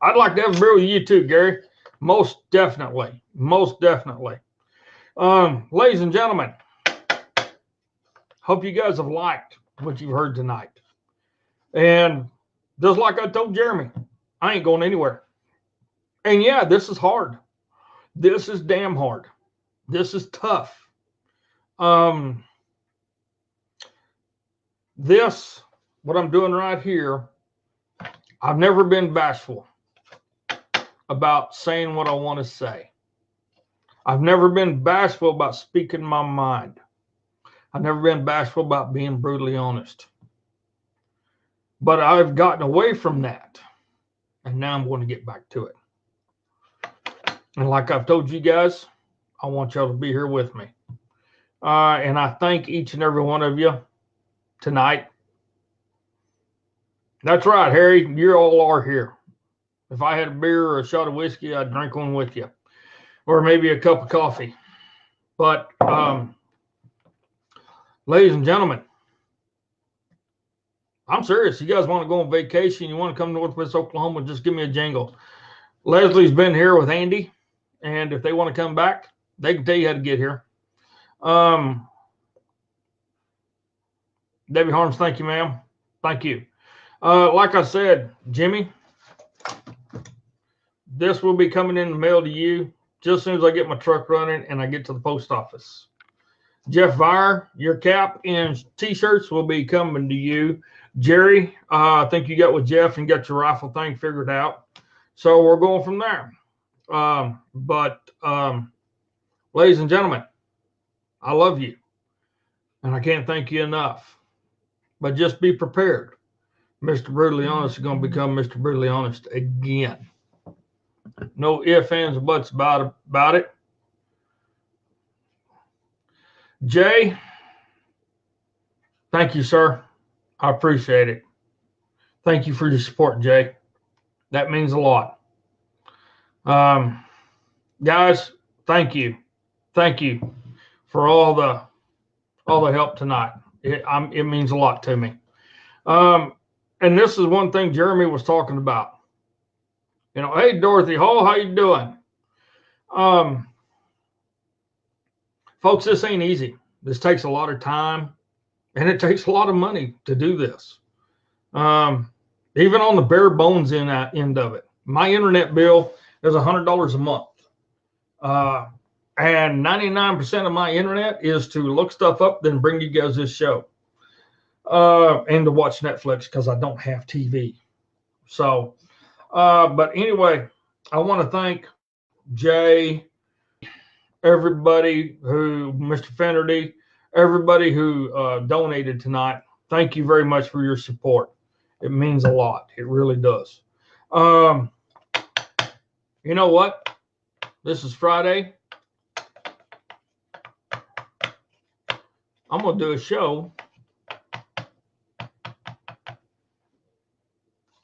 I'd like to have a beer with you too, Gary. Most definitely. Most definitely. Ladies and gentlemen, hope you guys have liked what you've heard tonight. And just like I told Jeremy, I ain't going anywhere. And yeah, this is hard. This is damn hard. This is tough. This, what I'm doing right here, I've never been bashful about saying what I want to say. I've never been bashful about speaking my mind. I've never been bashful about being brutally honest. But I've gotten away from that. And now I'm going to get back to it. And like I've told you guys, I want y'all to be here with me. And I thank each and every one of you tonight. That's right, Harry. You all are here. If I had a beer or a shot of whiskey, I'd drink one with you. Or maybe a cup of coffee. But, ladies and gentlemen, I'm serious. You guys want to go on vacation, you want to come to Northwest Oklahoma, just give me a jingle. Leslie's been here with Andy, and if they want to come back, they can tell you how to get here. Debbie Harms, thank you, ma'am. Thank you. Like I said, Jimmy, this will be coming in the mail to you just as soon as I get my truck running and I get to the post office. Jeff Vire, your cap and T-shirts will be coming to you. Jerry, I think you got with Jeff and got your rifle thing figured out. So we're going from there. Ladies and gentlemen, I love you. And I can't thank you enough. But just be prepared. Mr. Brutally Honest is going to become Mr. Brutally Honest again. No ifs, ands, or buts about it. Jay, thank you, sir. I appreciate it. Thank you for your support, Jay. That means a lot. Guys, thank you. Thank you for all the help tonight. It means a lot to me. And this is one thing Jeremy was talking about. You know, hey, Dorothy Hall, how you doing? Folks, this ain't easy. This takes a lot of time, and it takes a lot of money to do this. Even on the bare bones end of it. My internet bill is $100 a month. And 99% of my internet is to look stuff up, then bring you guys this show. And to watch Netflix because I don't have TV. So, but anyway, I want to thank Jay, everybody who, Mr. Finnerty, everybody who donated tonight. Thank you very much for your support. It means a lot. It really does. You know what? This is Friday. I'm going to do a show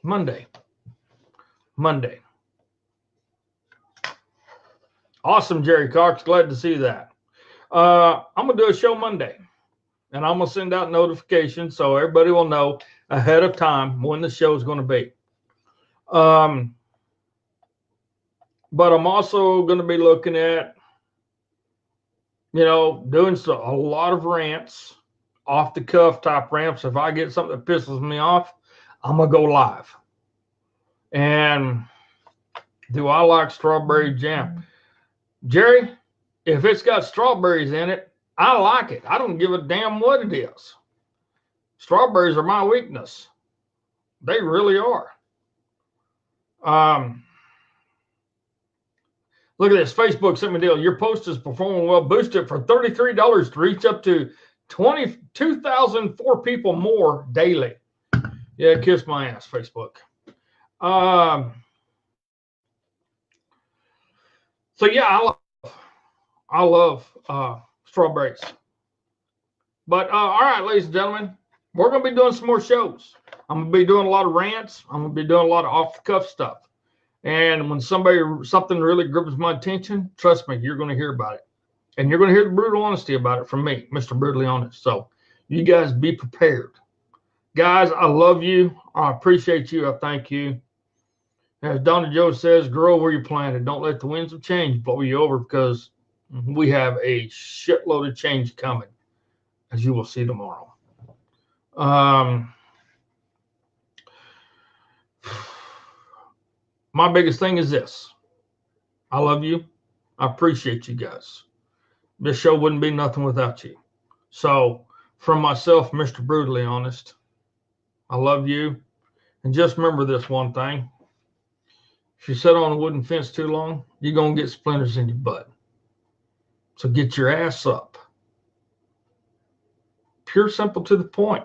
Monday. Awesome, Jerry Cox. Glad to see that. I'm going to do a show Monday. And I'm going to send out notifications so everybody will know ahead of time when the show is going to be. But I'm also going to be looking at, you know, doing a lot of rants, off the cuff type rants. If I get something that pisses me off, I'm going to go live. And do I like strawberry jam? Jerry, if it's got strawberries in it, I like it. I don't give a damn what it is. Strawberries are my weakness. They really are. Look at this. Facebook sent me a deal. Your post is performing well. Boost it for $33 to reach up to 22,004 people more daily. Yeah, kiss my ass, Facebook. So yeah, I love strawberries. But all right, ladies and gentlemen, we're gonna be doing some more shows. I'm gonna be doing a lot of rants. I'm gonna be doing a lot of off the cuff stuff. And when something really grips my attention, trust me, you're gonna hear about it, and you're gonna hear the brutal honesty about it from me, Mr. Brutally Honest. So you guys be prepared, guys. I love you. I appreciate you. I thank you. As Donna Joe says, grow where you're planted. Don't let the winds of change blow you over, because we have a shitload of change coming, as you will see tomorrow. My biggest thing is this. I love you. I appreciate you guys. This show wouldn't be nothing without you. So from myself, Mr. Brutally Honest, I love you. And just remember this one thing. If you sit on a wooden fence too long, you're going to get splinters in your butt. So get your ass up. Pure, simple, to the point.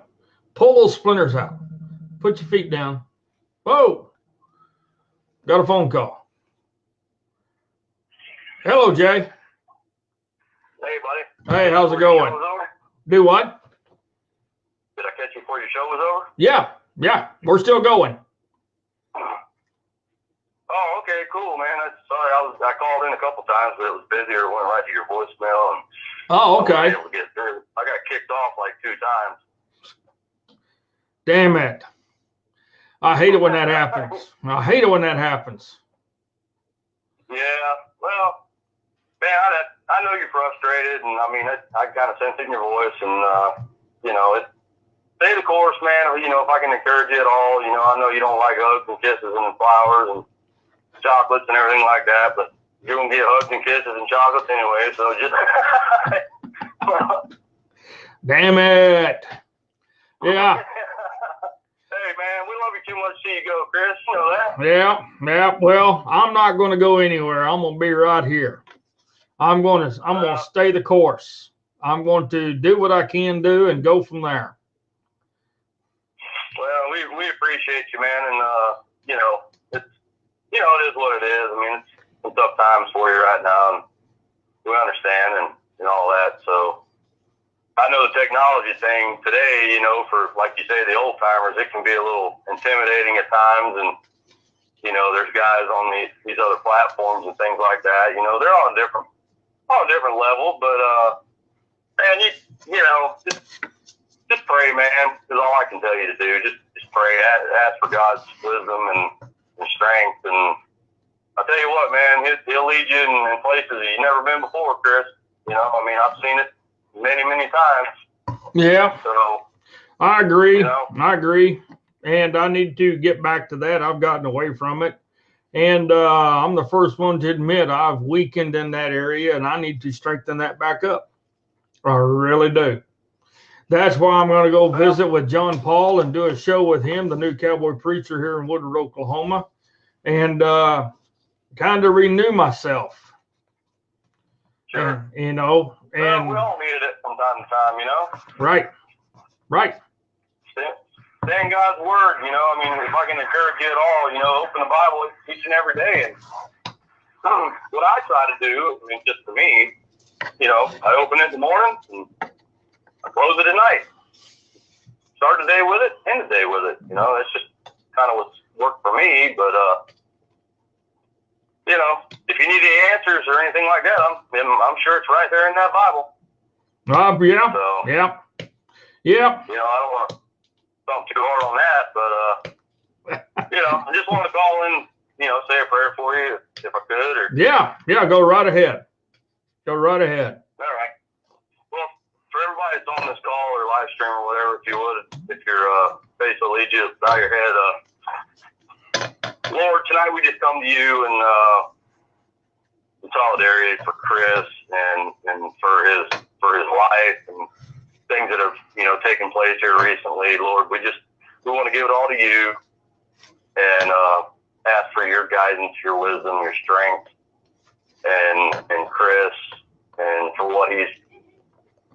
Pull those splinters out. Put your feet down. Whoa. Got a phone call. Hello, Jay. Hey, buddy. Hey, how's it going? Do what? Did I catch you before your show was over? Yeah. We're still going. Oh, okay, cool, man. Sorry, I called in a couple times, but it was busy or went right to your voicemail. And oh, okay. I wasn't able to get through. I got kicked off like 2 times. Damn it. I hate it when that happens. Yeah, well, man, I know you're frustrated, and I mean, I kind of sense it in your voice, and, you know, stay the course, man. You know, if I can encourage you at all, you know, I know you don't like hugs and kisses and flowers, and chocolates and everything like that, but you're going to get hugs and kisses and chocolates anyway, so just... Damn it. Yeah. Hey, man, we love you too much to see you go, Chris. You know that? Yeah. Well, I'm not going to go anywhere. I'm going to be right here. I'm going to stay the course. I'm going to do what I can do and go from there. Well, we appreciate you, man, and it is what it is. I mean, it's some tough times for you right now, and we understand and all that. So I know the technology thing today, for, like you say, the old timers, it can be a little intimidating at times, and there's guys on these other platforms and things like that. They're on a different level, but man, just pray, man, is all I can tell you to do. Just pray, ask for God's wisdom and strength, and I'll tell you what, man, he'll lead you in places you've never been before, Chris. I've seen it many, many times. Yeah. So I agree. I agree. And I need to get back to that. I've gotten away from it. And I'm the first one to admit I've weakened in that area, and I need to strengthen that back up. I really do. That's why I'm going to go visit with John Paul and do a show with him, the new cowboy preacher here in Woodward, Oklahoma, and kind of renew myself. Sure. And we all needed it from time to time, Right. Stay in God's word, if I can encourage you at all, open the Bible each and every day. And what I try to do, just for me, I open it in the morning and I close it at night. Start the day with it, end the day with it. That's just kind of what's worked for me. But, if you need any answers or anything like that, I'm sure it's right there in that Bible. Yeah. So, Yeah. I don't want to thump too hard on that, but, I just want to call in, say a prayer for you if I could. Or Yeah, go right ahead. All right. Well, for everybody that's on this call or live stream or whatever, if you would, if your face will lead you, bow your head. Lord, tonight we just come to you in solidarity for Chris and for his life and things that have taken place here recently. Lord, we want to give it all to you and ask for your guidance, your wisdom, your strength, and Chris, and for what he's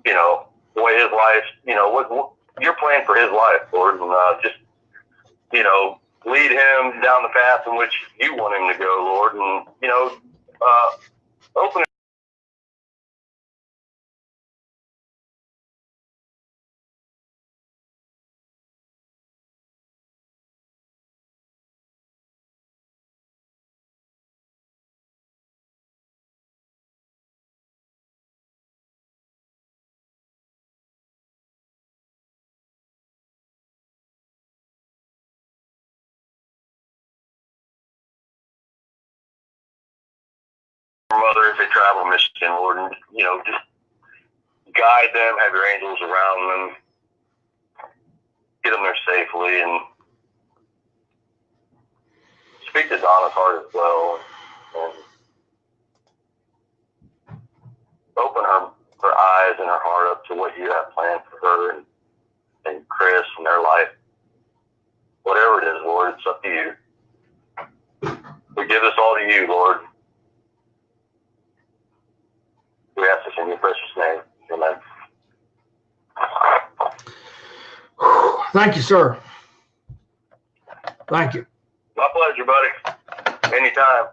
the way his life, what your plan for his life, Lord, and just lead him down the path in which you want him to go, Lord, and open mother as they travel Michigan, Lord, and just guide them, have your angels around them, get them there safely, and speak to Donna's heart as well, and open her eyes and her heart up to what you have planned for her and Chris and their life. Whatever it is, Lord, it's up to you. We give this all to you, Lord. We ask this in your precious name. Amen. Thank you, sir. Thank you. My pleasure, buddy. Anytime.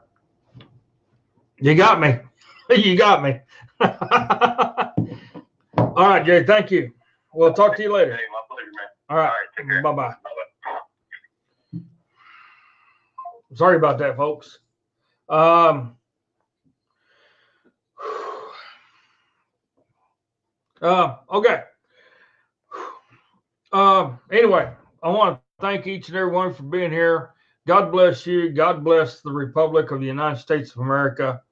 You got me. You got me. All right, Jay. Thank you. We'll talk to you later. Hey, my pleasure, man. All right. Take care. Bye-bye. Bye-bye. Sorry about that, folks. Okay. Anyway, I want to thank each and every one for being here. God bless you. God bless the Republic of the United States of America.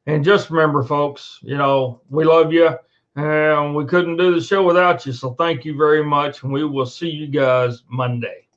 And just remember, folks, we love you, and we couldn't do the show without you. So thank you very much, and we will see you guys Monday.